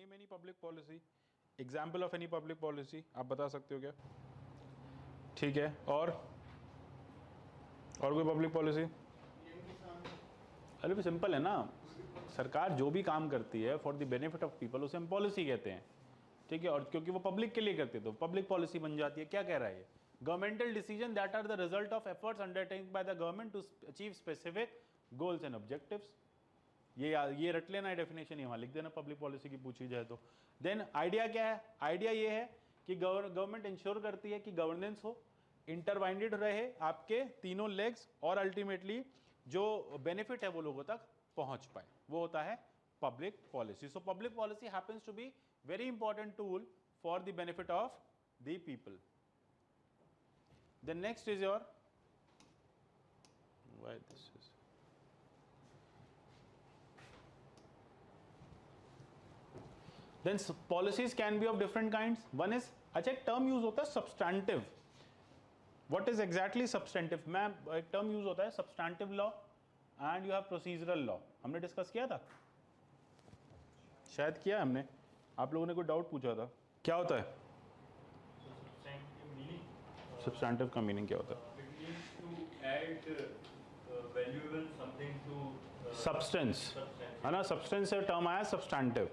Name any public policy, example of any public policy आप बता सकते हो क्या? ठीक है, और कोई पब्लिक पॉलिसी? अरे भी सिंपल है ना, सरकार जो भी काम करती है for the benefit of people उसे हम पॉलिसी कहते हैं, ठीक है, और क्योंकि वो पब्लिक के लिए करते हैं तो पब्लिक पॉलिसी बन जाती है। क्या कह रहा है ये? Governmental decision that are the result of efforts undertaken by the government to achieve specific goals and objectives. ये रट लेना है डेफिनेशन, यहाँ लिख देना पब्लिक पॉलिसी की पूछी जाए तो। देन आइडिया क्या है? आइडिया ये है कि गवर्नमेंट इंश्योर करती है कि गवर्नेंस हो, इंटरवाइंडेड रहे आपके तीनों लेग्स, और अल्टीमेटली जो बेनिफिट है वो लोगों तक पहुंच पाए, वो होता है public policy. So public policy happens to be very important tool for the benefit of the people. Then next is your, why this is, then policies can be of different kinds. One is, अच्छा एक term use होता है substantive. What is exactly substantive? मैं एक term use होता है substantive law and you have procedural law. हमने discuss किया था, शायद किया हमने, आप लोगों ने कोई डाउट पूछा था। क्या होता है सब्सटैंटिव का मीनिंग? क्या होता है? सब्सटेंस, है ना, सब्सटेंस से टर्म आया सब्सटैंटिव।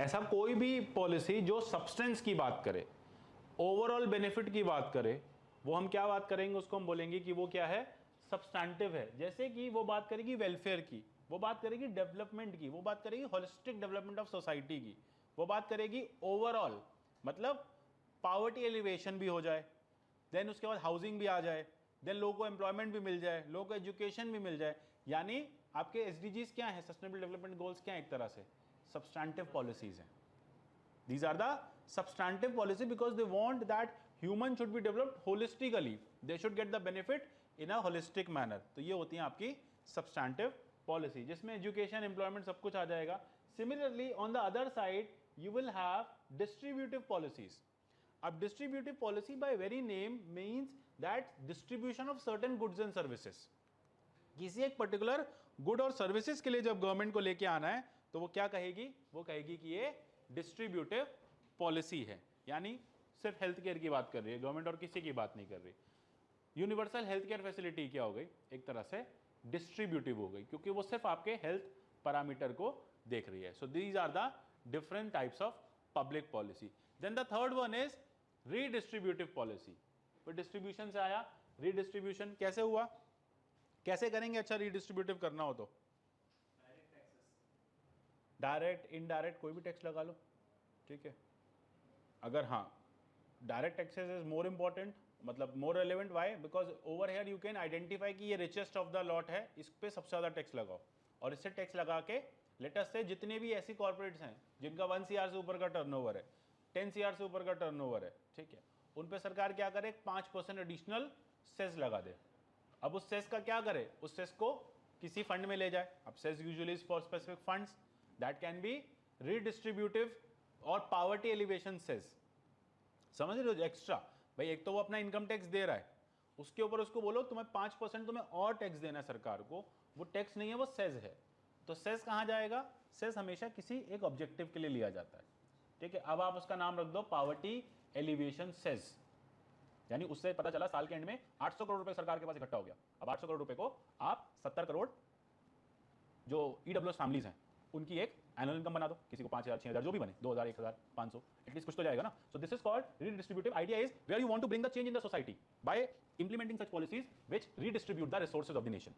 ऐसा कोई भी पॉलिसी जो सब्सटेंस की बात करे, ओवरऑल बेनिफिट की बात करे, वो हम क्या बात करेंगे? उसको हम बोलेंगे कि वो क्या है? सब्सटैंटिव है। जैसे कि वो बात करेगी वेलफेयर की, वो बात करेगी डेवलपमेंट की, वो बात करेगी होलिस्टिक डेवलपमेंट ऑफ सोसाइटी की, वो बात करेगी ओवरऑल, मतलब पॉवर्टी एलिवेशन भी हो जाए, देन उसके बाद हाउसिंग भी आ जाए, देन लोगों को एम्प्लॉयमेंट भी मिल जाए, लोगों को एजुकेशन भी मिल जाए। यानी आपके एसडीजीज क्या है? सस्टेनेबल डेवलपमेंट गोल्स क्या है? एक तरह से सब्सटैंटिव पॉलिसीज हैं। These are the substantive policy because they want that human should be developed holistically. They should get the benefit in a holistic manner. तो ये होती हैं आपकी substantive policy, जिसमें education, employment सब कुछ आ जाएगा। Similarly, on the other side, you will have distributive policies. अब distributive policy by very name means that distribution of certain goods and services. किसी एक पर्टिकुलर गुड और सर्विसेज के लिए जब गवर्नमेंट को लेके आना है तो वो क्या कहेगी? वो कहेगी कि ये डिस्ट्रीब्यूटिव पॉलिसी है। यानी सिर्फ हेल्थ केयर की बात कर रही है गवर्नमेंट और किसी की बात नहीं कर रही। यूनिवर्सल हेल्थ केयर फैसिलिटी क्या हो गई? एक तरह से डिस्ट्रीब्यूटिव हो गई, क्योंकि वो सिर्फ आपके हेल्थ पैरामीटर को देख रही है। So these are the different types of public policy. Then the third one is redistributive policy. फिर डिस्ट्रीब्यूशन से आया रीडिस्ट्रीब्यूशन। कैसे हुआ? कैसे करेंगे? अच्छा रीडिस्ट्रीब्यूटिव करना हो तो डायरेक्ट, इनडायरेक्ट, कोई भी टैक्स लगा लो, ठीक है। अगर हाँ direct taxes is more important, मतलब more relevant. Why? Because over here you can identify कि ये रिचेस्ट ऑफ द लॉट है, इस पे सबसे ज्यादा टैक्स लगाओ, और इससे टैक्स लगा के लेटेस्ट से जितने भी ऐसी कॉर्पोरेट्स हैं जिनका 1 CR से ऊपर का टर्नओवर है, 10 CR से ऊपर का टर्नओवर है, ठीक है, उन पे सरकार क्या करे? 5% एडिशनल सेस लगा दे। अब उस सेस का क्या करे? उस सेस को किसी फंड में ले जाए। अब cess usually is for specific funds that can be redistributive और पॉवर्टी एलिवेशन सेस। समझ रहे हो? एक्स्ट्रा भाई, एक तो वो अपना इनकम टैक्स दे रहा है, उसके ऊपर उसको बोलो तुम्हें 5% तुम्हें और टैक्स देना है सरकार को। वो टैक्स नहीं है, वो सेस है। तो सेस कहां जाएगा? सेस हमेशा किसी एक ऑब्जेक्टिव के लिए लिया जाता है, ठीक है। अब आप उसका नाम रख दो पॉवर्टी एलिवेशन सेस। यानी उससे पता चला साल के एंड में 800 करोड़ रुपए सरकार के पास इकट्ठा हो गया। अब 800 करोड़ रुपए को आप 70 करोड़ जो ईडब्ल्यूएस फैमिलीज हैं उनकी एक एनुअल इनकम बना दो, किसी को 5,000, 6,000 जो भी बने, 2,000, 1,000, 500, एटलीस्ट कुछ तो जाएगा ना। So this is called redistributive. Idea is where you want to bring the change in the society by implementing such policies which redistribute the resources of the nation.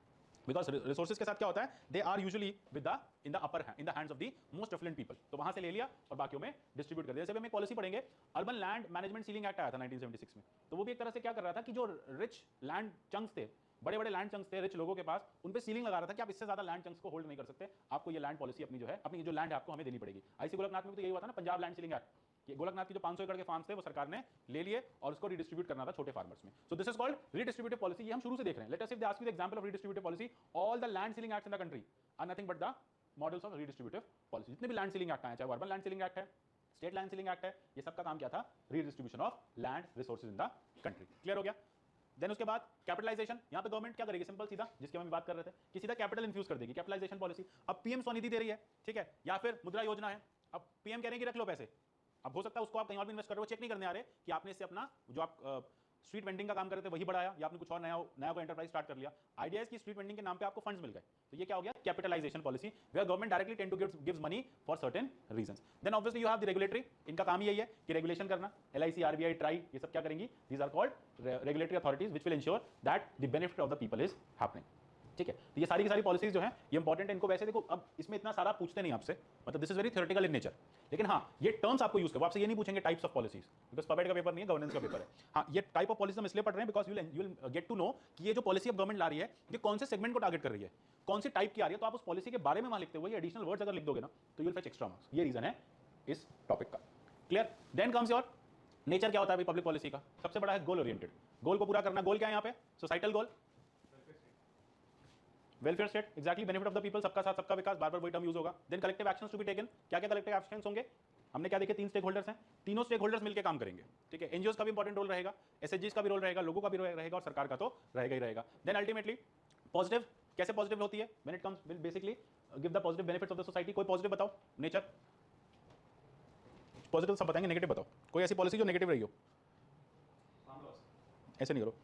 Because resources के साथ क्या होता है? They are usually with the in the upper in the hands of the most affluent people. तो वहां से ले लिया और बाकियों में डिस्ट्रीब्यूट कर दिया। जैसे हम एक पॉलिसी पढ़ेंगे, urban land management ceiling act आया था 1976 में। तो वो भी एक तरह से क्या कर रहा था कि जो रिच लैंड चंक्स थे, बड़े बड़े लैंड चंक्स थे रिच लोगों के पास, उन पे सीलिंग लगा रहा था कि आप इससे ज्यादा लैंड चंक्स को होल्ड नहीं कर सकते, आपको ये लैंड पॉलिसी अपनी जो है, अपनी जो लैंड है आपको हमें देनी पड़ेगी। आईसी गोलकनाथ में भी तो यही हुआ था ना, पंजाब लैंड सीलिंग एक्ट। ये गोलकनाथ की जो 500 एकड़ के फार्म्स थे वो सरकार ने ले लिए और उसको रिडिस्ट्रीब्यूट करना था छोटे फार्मर्स में। So this is called redistributive policy. ये हम शुरू से देख रहे हैं। Let us see the ask you the example of redistributive policy. All the land ceiling acts in the country are nothing but the models of redistributive policy. जितने भी land ceiling act आए, चाहे अर्बन लैंड सीलिंग एक्ट है, state land ceiling act है, ये सबका काम क्या था? Redistribution of land resources in the country. Clear हो गया? देन उसके बाद कैपिटलाइजेशन। यहां पे गवर्नमेंट क्या करेगी? सिंपल सीधा, जिसके हम बात कर रहे थे कि सीधा कैपिटल इन्फ्यूज कर देगी, कैपिटलाइजेशन पॉलिसी। अब पीएम स्वनिधि दे रही है, ठीक है, या फिर मुद्रा योजना है, अब पीएम कह रहे हैं कि रख लो पैसे, अब हो सकता है उसको आप कहीं और भी इन्वेस्ट कर रहे हो, चेक नहीं करने आ रहे कि आपने इससे अपना जो आप स्ट्रीट वेंडिंग का काम कर रहे थे वही बढ़ाया या आपने कुछ और नया कोई एंटरप्राइज स्टार्ट कर लिया। आइडिया की स्ट्रीट वेंडिंग के नाम पे आपको फंड्स मिल गए, तो ये क्या हो गया, capitalization policy, where government directly tend to gives money for certain reasons. Then obviously you have the regulatory, इनका काम ही यही है कि रेगुलेशन करना, एलआईसी, आरबीआई, ट्राई, ये सब क्या करेंगी, these are called regulatory authorities which will ensure that the benefit of the people is happening. ठीक है, तो ये सारी की सारी पॉलिसीज जो है ये इंपॉर्टेंट है, इनको वैसे देखो अब इसमें इतना सारा पूछते नहीं आपसे, मतलब this is very theoretical in nature, लेकिन हाँ ये टर्म्स आपको यूज करो, आपसे ये नहीं पूछेंगे types of policies, because puppet का पेपर नहीं है, गवर्नेंस का पेपर है। हाँ ये टाइप ऑफ पॉलिसी हम इसलिए पढ़ रहे हैं because you will get to know कि ये जो पॉलिसी अब गवर्नमेंट ला रही है ये कौन से सेगमेंट को टारगेट कर रही है, कौन सी टाइप की आ रही है, तो आप उस पॉलिसी के बारे में वहां लिखते हुए एडिशनल वर्ड्स अगर लिख दोगे ना तो you will fetch extra marks, ये रीजन है इस टॉपिक का। Clear? Then comes your nature, क्या होता है पब्लिक पॉलिसी का, सबसे बड़ा है गोल ओरिएंटेड, गोल को पूरा करना, गोल क्या है यहाँ पे, societal goal, welfare state, exactly, benefit of the people, सबका साथ सबका विकास, बार बार वही टर्म यूज होगा। Then collective actions to be taken, क्या क्या कलेक्टिव एक्शंस होंगे, हमने क्या देखे, 3 स्टेक होल्डर्स हैं, तीनों स्टेक होल्डर्स मिलकर काम करेंगे। ठीक है, एनजीओस का भी इंपॉर्टेंट रोल रहेगा, एसएचजीस का भी रोल रहेगा, लोगों का भी रोल रहेगा और सरकार का तो रहेगा ही रहेगा। देन अल्टीमेटली पॉजिटिव, कैसे पॉजिटिव होती है, when it comes will basically give the positive benefits of the society. कोई पॉजिटिव बताओ, नेचर पॉजिटिव सब बताएंगे, नेगेटिव बताओ, कोई ऐसी पॉलिसी जो नेगेटिव रही हो, ऐसे नहीं करो।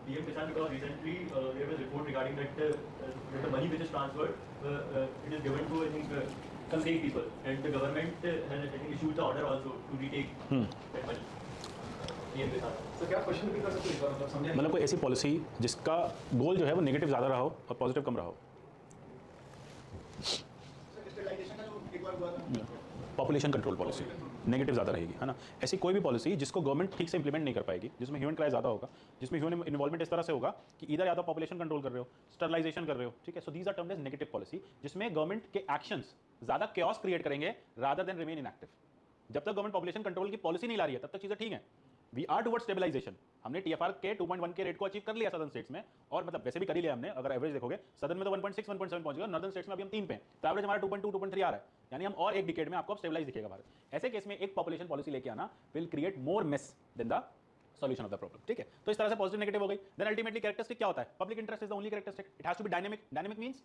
PM Kisan, because recently there was a report regarding that the money which is transferred, it is given to I think some fake people, and the government has I think issued the order also to retake that money. PM Kisan. So क्या question भी कर सकते हो, मतलब समझे? मतलब कोई ऐसी पॉलिसी जिसका गोल जो है वो नेगेटिव ज़्यादा रहा हो और पॉजिटिव कम रहा हो। स्टेबलाइजेशन का जो एक बार हुआ था, पॉपुलेशन कंट्रोल पॉलिसी नेगेटिव ज़्यादा रहेगी, है ना। ऐसी कोई भी पॉलिसी जिसको गवर्नमेंट ठीक से इंप्लीमेंट नहीं कर पाएगी, जिसमें ह्यूमन क्राई ज़्यादा होगा, जिसमें ह्यूमन इन्वॉल्वमेंट इस तरह से होगा कि इधर या तो पॉपुलेशन कंट्रोल कर रहे हो, स्टरलाइजेशन कर रहे हो, ठीक है, so these are termed as negative policy, जिसमें गवर्नमेंट के एक्शंस ज़्यादा क्योस क्रिएट करेंगे रादर देन रिमेन इनएक्टिव। जब तक गवर्नमेंट पॉपुलेशन कंट्रोल की पॉलिसी नहीं ला रही है तब तक चीज़ें ठीक है, वी आर टुवर्ड स्टेबलाइजेशन, हमने टीएफआर के 2.1 के रेट को अचीव कर लिया सदर्न स्टेट्स में, और मतलब वैसे भी कर ही लिया हमने, अगर एवरेज देखोगे सदर्न में तो 1.6 1.7 पहुंच गया, नॉर्दर्न स्टेट्स में अभी हम 3 पे हैं, तो एवरेज हमारा 2.2 2.3 आ रहा है, यानी हम और एक डिकेड में आपको स्टेबलाइज दिखेगा भारत। ऐसे केस में एक पॉपुलेशन पॉलिसी लेके आना will create more mess than the solution of the problem. ठीक है, तो इस तरह से पॉजिटिव नेगेटिव हो गई। देन अल्टीमेटली कैरेक्टरिस्टिक क्या होता है, public interest is the only characteristic, it has to be dynamic, dynamic means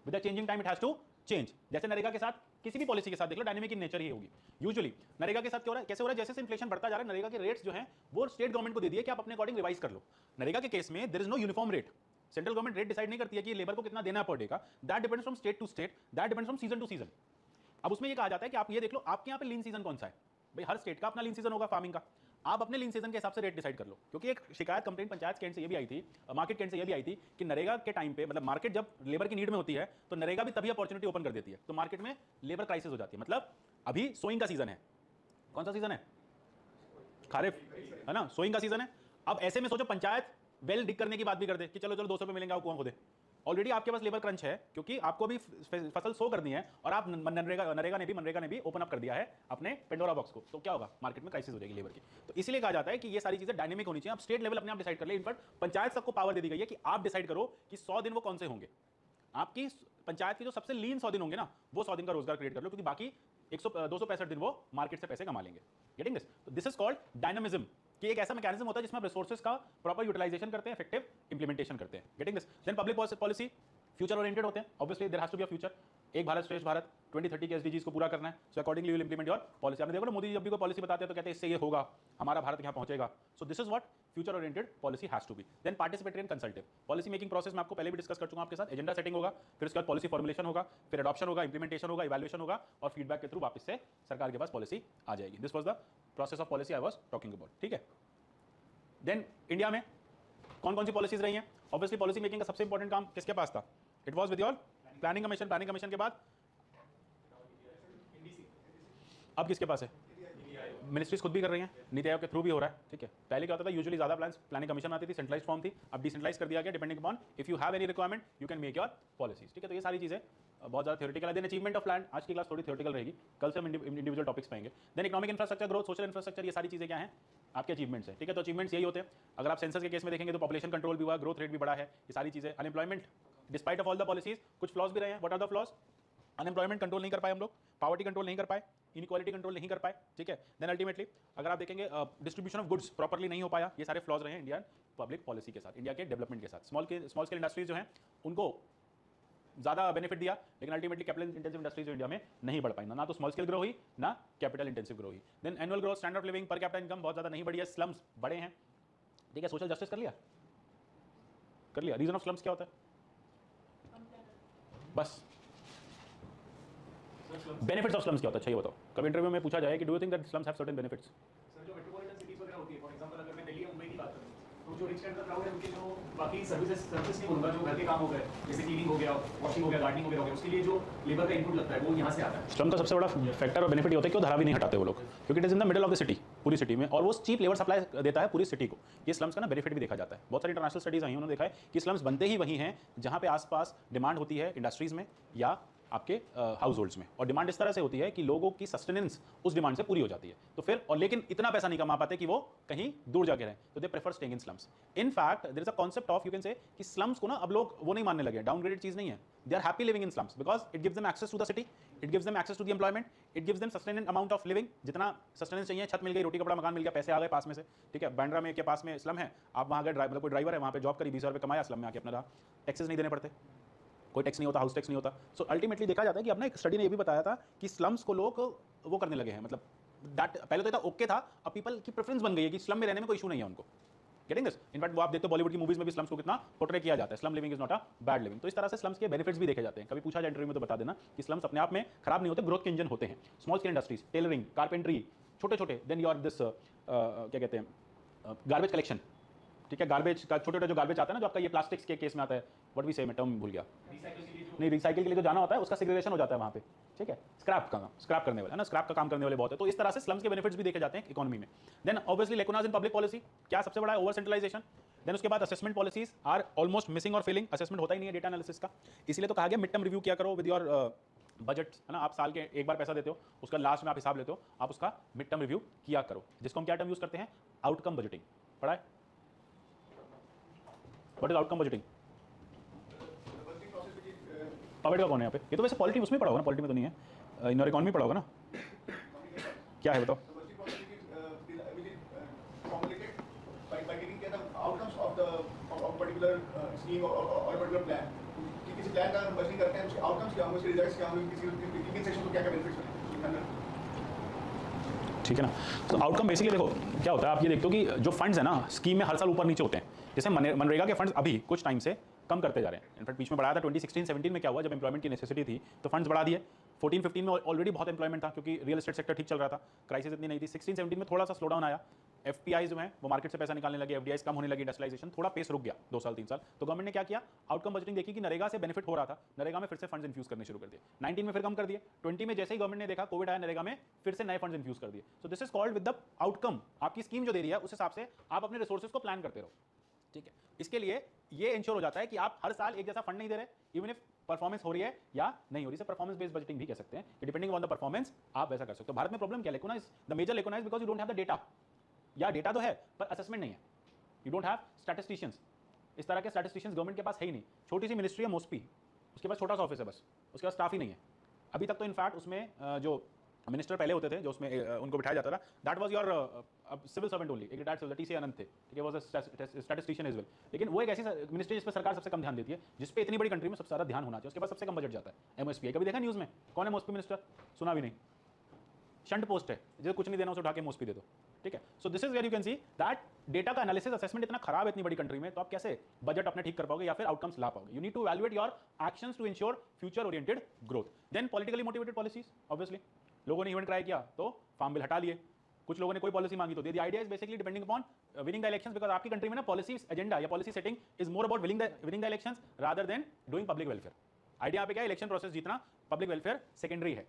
with the changing time it has to change. जैसे नरेगा के साथ, किसी भी पॉलिसी के साथ देख लो, डायनेमिक इन नेचर ही होगी यूजुअली। नरेगा के साथ क्या हो रहा है, कैसे हो रहा है, जैसे इन्फ्लेशन बढ़ता जा रहा है, नरेगा के रेट्स जो हैं वो स्टेट गवर्नमेंट को दे दिए कि आप अपने अकॉर्डिंग रिवाइज कर लो। नरेगा के केस में there is no uniform rate, central government rate decide नहीं करती है कि लेबर को कितना देना है पर डे का, that depends from state to state, that depends from season to season. अब उसमें ये कहा जाता है कि आप ये देख लो आपके यहाँ पे लीन सीजन कौन सा है, भाई हर स्टेट का अपना लीन सीजन होगा फार्मिंग का, आप अपने लीन सीजन के हिसाब से रेट डिसाइड कर लो। क्योंकि एक शिकायत कंप्लेंट पंचायत के एंड से ये भी आई थी, मार्केट के एंड से ये भी आई थी कि नरेगा के टाइम पे, मतलब मार्केट जब लेबर की नीड में होती है तो नरेगा भी तभी अपॉर्चुनिटी ओपन कर देती है, तो मार्केट में लेबर क्राइसिस हो जाती है। मतलब अभी सोइंग का सीजन है, कौन सा सीजन है, खारिफ, है ना, सोइंग का सीजन है। अब ऐसे में सोचो पंचायत वेल डिग करने की बात भी कर दे कि चलो चलो 200 पे मिलेंगे, आप कुआं खोदे, ऑलरेडी आपके पास लेबर क्रंच है क्योंकि आपको भी फसल सो करनी है, और आप मनरेगा ने भी ओपन अप कर दिया है अपने पेंडोरा बॉक्स को, तो क्या होगा, मार्केट में क्राइसिस हो जाएगी लेबर की। तो इसलिए कहा जाता है कि ये सारी चीजें डायनेमिक होनी चाहिए, आप स्टेट लेवल अपने आप डिसाइड कर ले। इनफैक्ट पंचायत सबको पावर दे दी गई है कि आप डिसाइड करो कि 100 दिन वो कौन से होंगे, आपकी पंचायत की जो सबसे लीन 100 दिन होंगे ना, वो 100 दिन का रोजगार क्रिएट कर लो, क्योंकि बाकी 265 दिन वो मार्केट से पैसे कमा लेंगे। Getting this? तो दिस इज कॉल्ड डायनामिज्म, कि एक ऐसा मैकेनिज्म होता है जिसमें आप रिसोर्सेज का प्रॉपर यूटिलाइजेशन करते हैं, इफेक्टिव इंप्लीमेंटेशन करते हैं। Getting this? Then public policy future oriented होते हैं, obviously there has to be a future, एक भारत श्रेष्ठ भारत 2030 के एसडीजीज को पूरा करना है, so accordingly you will implement your policy. आपने देखो ना मोदी जी जब भी कोई पॉलिसी बताते हैं तो कहते हैं इससे ये होगा, हमारा भारत यहाँ पहुंचेगा, so this is what future oriented policy has to be. Then participatory and consultative policy making process में आपको पहले भी डिस्कस कर चुका हूं आपके साथ, एजेंडा सेटिंग होगा, फिर उसके बाद पॉलिसी फॉर्मुलेशन होगा, फिर अडॉप्शन होगा, इंप्लीमेंटेशन होगा, इवैल्यूएशन होगा, और फीडबैक के थ्रू वापस से सरकार के पास पॉलिसी आ जाएगी। This was the process of policy I was talking about. ठीक है, देन इंडिया में कौन कौन सी पॉलिसीज रही हैं, ऑब्वियसली पॉलिसी मेकिंग का सबसे इंपॉर्टेंट काम किसके पास था, it was with your planning commission. Planning commission के बाद अब किसके पास है, मिनिस्ट्रीज खुद भी कर रही हैं, नीति आयोग के थ्रू भी हो रहा है। ठीक है, पहले क्या होता था, यूजुअली ज्यादा प्लान्स प्लानिंग कमीशन में आती थी, सेंट्रलाइज्ड फॉर्म थी, अब डिसेंट्रलाइज कर दिया गया, depending upon if you have any requirement you can make your policies. ठीक है, तो ये सारी चीजें बहुत ज्यादा थ्योरेटिकल है। देन अचीवमेंट ऑफ लैंड, आज की क्लास थोड़ी थ्योरेटिकल रहेगी, कल से हम इंडिविजुअल टॉपिक्स पाएंगे। Then economic infrastructure growth, social infrastructure, ये सारी चीजें क्या हैं, आपके अचीवमेंट्स है। ठीक है, तो अचीवमेंट्स यही होते हैं। अगर आप सेंसस के केस में देखेंगे तो पॉपुलेशन कंट्रोल भी हुआ, ग्रोथ रेट भी बढ़ा है, ये सारी चीजें। Unemployment despite of all the policies कुछ फ्लॉज भी रहे हैं, what are the flaws, unemployment control नहीं कर पाए हम लोग, पॉवर्टी कंट्रोल नहीं कर पाए, इनइक्वालिटी कंट्रोल नहीं कर पाए। ठीक है, देन अल्टीमेटली अगर आप देखेंगे डिस्ट्रीब्यूशन ऑफ गुड्स प्रॉपर्ली नहीं हो पाया, ये सारे फ्लॉज रहे हैं इंडियन पब्लिक पॉलिसी के साथ, इंडिया के डेवलपमेंट के साथ। स्मॉल स्केल इंडस्ट्रीज जो हैं उनको ज़्यादा बेनिफिट दिया, लेकिन ultimately capital intensive industries India में नहीं बढ़ पाई, ना तो स्मॉल स्केल ग्रो हुई ना कैपिटल इंटेंसिव ग्रो हुई। Then annual growth, standard of living, per capita income बहुत ज़्यादा नहीं बढ़ी है, स्लम्स बड़े हैं, ठीक है। सोशल जस्टिस कर लिया। रीजन ऑफ स्लम्स क्या होता है? बस बेनिफिट्स ऑफ स्लम्स क्या होता है, अच्छा ये बताओ। कभी इंटरव्यू में पूछा जाए कि do you think that slums have certain benefits? Sir जो मेट्रोपॉलिटन सिटीज वगैरह होती है, फॉर एग्जांपल अगर मैं दिल्ली या मुंबई की बात करूं, तो जो रिच एंड द क्राउड है उनके जो बाकी सर्विस नहीं बोलूंगा, जो घर के काम हो गए जैसे क्लीनिंग हो गया, वॉशिंग हो गया, गार्डनिंग वगैरह हो गया, उसके लिए जो लेबर का इनपुट लगता है वो यहाँ से आता है। स्लम का सबसे बड़ा फैक्टर और बेनिफिट ये होता है कि वो धारावी नहीं हटाते वो लोग, क्योंकि it is in the middle of the city, पूरी सिटी में, और वो चीप लेबर सप्लाई देता है पूरी सिटी को। ये स्लम्स का ना बेनिफिट भी देखा जाता है। बहुत सारी इंटरनेशनल स्टडीज आई हैं, उन्होंने देखा है कि स्लम्स बनते ही वहीं हैं जहाँ पे आसपास डिमांड होती है इंडस्ट्रीज में या आपके हाउस होल्ड्स में, और डिमांड इस तरह से होती है कि लोगों की सस्टेनेंस उस डिमांड से पूरी हो जाती है। तो फिर और लेकिन इतना पैसा नहीं कमा पाते कि वो कहीं दूर जाके रहें, तो they prefer staying in slums. In fact there is a concept of, you can say, कि स्लम्स को ना अब लोग वो नहीं मानने लगे, डाउनग्रेडेड चीज नहीं है। They are happy living in slums because it gives them access to the city, it gives them access to the employment, it gives them sustenant amount of living, जितना सस्टेनेंस चाहिए, छत मिल गई, रोटी कपड़ा मकान मिल गया, पैसे आ गए पास में से, ठीक है। बांद्रा में के पास में स्लम है, आप वहाँ गए, मतलब कोई ड्राइवर है वहाँ पे जॉब करी, 20,000 रुपये कमाया, स्लम में आके अपना रहा, टैक्सेस नहीं देने पड़ते, कोई टैक्स नहीं होता, हाउस टैक्स नहीं होता। सो अल्टीमेटली देखा जाता है कि अपना एक स्टडी ने ये भी बताया था कि स्लम्स को लोग वो करने लगे हैं, मतलब दैट पहले तो इतना ओके था, अब पीपल की प्रेफरेंस बन गई है कि स्लम में रहने में कोई इशू नहीं है उनको। Getting this? इनफैक्ट वो आप देखते हो बॉलीवुड की मूवीज में भी स्लम्स को कितना पोर्ट्रे किया जाता है, slum living is not a bad living. तो इस तरह से स्लम्स के बेनिफिट्स भी देखे जाते हैं। कभी पूछा जाए इंटरव्यू में तो बता देना कि स्लम्स अपने आप में खराब नहीं होते, ग्रोथ के इंजन होते हैं। Small scale industries, tailoring, carpentry, छोटे छोटे, देन योर दिस क्या कहते हैं, गार्बेज कलेक्शन, ठीक है। गार्बेज का छोटे छोटे जो गार्बेज आता है ना, जो आपका ये प्लास्टिक्स के केस में आता है, व्हाट वी से, मैं टर्म भूल गया, नहीं, रिसाइकिल के लिए जो जाना होता है उसका सेग्रीगेशन हो जाता है वहाँ पे, ठीक है। स्क्रैप करने वाले है ना, स्क्रैप का काम करने वाले बहुत है। तो इस तरह से स्लम्स के बेनिफिट्स भी देखे जाते हैं इकोनॉमी में। Then obviously lacunas in public policy, क्या सबसे बड़ा है? Over centralisation. देन उसके बाद assessment policies are almost missing और फेलिंग, असेसमेंट होता ही नहीं है डेटा एनालिसिस का। इसलिए तो कहा गया मिड टर्म रिव्यू किया करो विद योर बजट, है ना। आप साल के एक बार पैसा देते हो, उसका लास्ट में आप हिसाब लेते हो, आप उसका मिड टर्म रिव्यू किया करो, जिसको हम क्या टर्म यूज करते हैं? Outcome budgeting. पढ़ा है? What is outcome budgeting? Poverty का कौन है यहाँ पे? ये तो वैसे पॉलिटी उसमें पढ़ा होगा ना, पॉलिटी में तो नहीं है, इन इकोनॉमी पढ़ा होगा ना। क्या है बताओ? ठीक है ना। तो आउटकम बेसिकली देखो क्या होता है, आप ये देखते हो कि जो फंड्स है ना स्कीम में हर साल ऊपर नीचे होते हैं। जैसे मनरेगा के फंड्स अभी कुछ टाइम से कम करते जा रहे हैं। इनफैक्ट बीच में बढ़ाया था 2016-17 में, क्या हुआ जब एम्प्लॉयमेंट की नेसेसिटी थी तो फंड्स बढ़ा दिए। 14-15 में ऑलरेडी बहुत एम्प्लॉयमेंट था क्योंकि रियल एस्टेट सेक्टर ठीक चल रहा था, क्राइसिस इतनी नहीं थी। 16-17 में थोड़ा सा स्लो डाउन आया, एफपीआई जो है वो मार्केट से पैसा निकालने लगे, एफडीआई कम होने लगी, इंडस्ट्रियलाइजेशन थोड़ा पेस रुक गया 2 साल 3 साल। तो गवर्नमेंट ने क्या किया? आउटकम बजटिंग देखी कि नरेगा से बेनिफिट हो रहा था, नरेगा में फिर से फंड्स इन्फ्यूज करने शुरू कर दिए। 19 में फिर कम कर दिए, 20 में जैसे ही गवर्नमेंट ने देखा कोविड आया, नरेगा में फिर से नए फंड्स इन्फ्यूज कर दिए। सो this is called with the outcome. आपकी स्कीम जो दे रही है उस हिसाब से आप अपने रिसोर्सेज को प्लान करते रहो, ठीक है। इसके लिए ये इंश्योर हो जाता है कि आप हर साल एक जैसा फंड नहीं दे रहे, इवन इफ परफॉर्मेंस हो रही है या नहीं हो रही है। परफॉर्मेंस बेस्ड बजटिंग भी कह सकते हैं कि डिपेंडिंग ऑन द परफॉर्मेंस आप वैसा कर सकते हो। भारत में प्रॉब्लम क्या है? Lacuna is the major lacuna is because you don't have the data, या डेटा तो है पर असेसमेंट नहीं है। यू डोंट हैव स्टैटिस्टिशियंस, इस तरह के स्टैटिस्टिशियंस गवर्नमेंट के पास है ही नहीं। छोटी सी मिनिस्ट्री है मोस्पी, उसके पास छोटा सा ऑफिस है बस, उसके पास स्टाफ ही नहीं है अभी तक। तो इनफैक्ट उसमें जो मिनिस्टर पहले होते थे जो उसमें उनको बिठाया जाता था, that was your civil servant only, एक रिटायर्ड सिविल, टीसी आनंद थे, ठीक है, was a statistician as well. लेकिन वो एक ऐसी मिनिस्ट्री जिस पर सरकार सबसे कम ध्यान देती है, जिस पे इतनी बड़ी कंट्री में सबसे ज्यादा ध्यान होना चाहिए, उसके पास सबसे कम बजट जाता है। एमएसपी कभी देखा न्यूज़ में? कौन है मोस्पी मिनिस्टर? सुना भी नहीं, शंट पोस्ट है, जिसे कुछ नहीं देना उसे उठा के मोस्पी दे दो, ठीक है। So this is where you can see that data का एनालिसिस असेसमेंट इतना खराब है इतनी बड़ी कंट्री में, तो आप कैसे बजट अपने ठीक कर पाओगे या फिर आउटकम्स ला पाओगे? You need to evaluate your actions to ensure future oriented growth. Then politically motivated policies, obviously लोगों ने इवेंट ट्राई किया तो फार्म बिल हटा लिए, कुछ लोगों ने कोई पॉलिसी मांगी तो दे दी। Idea is basically depending upon winning the elections, because आपकी कंट्री में ना पॉलिसी एजेंडा या policy setting is more about winning the elections rather than doing public welfare. Idea यहाँ पे क्या है? इलेक्शन प्रोसेस जीतना, पब्लिक वेलफेयर सेकेंडरी है।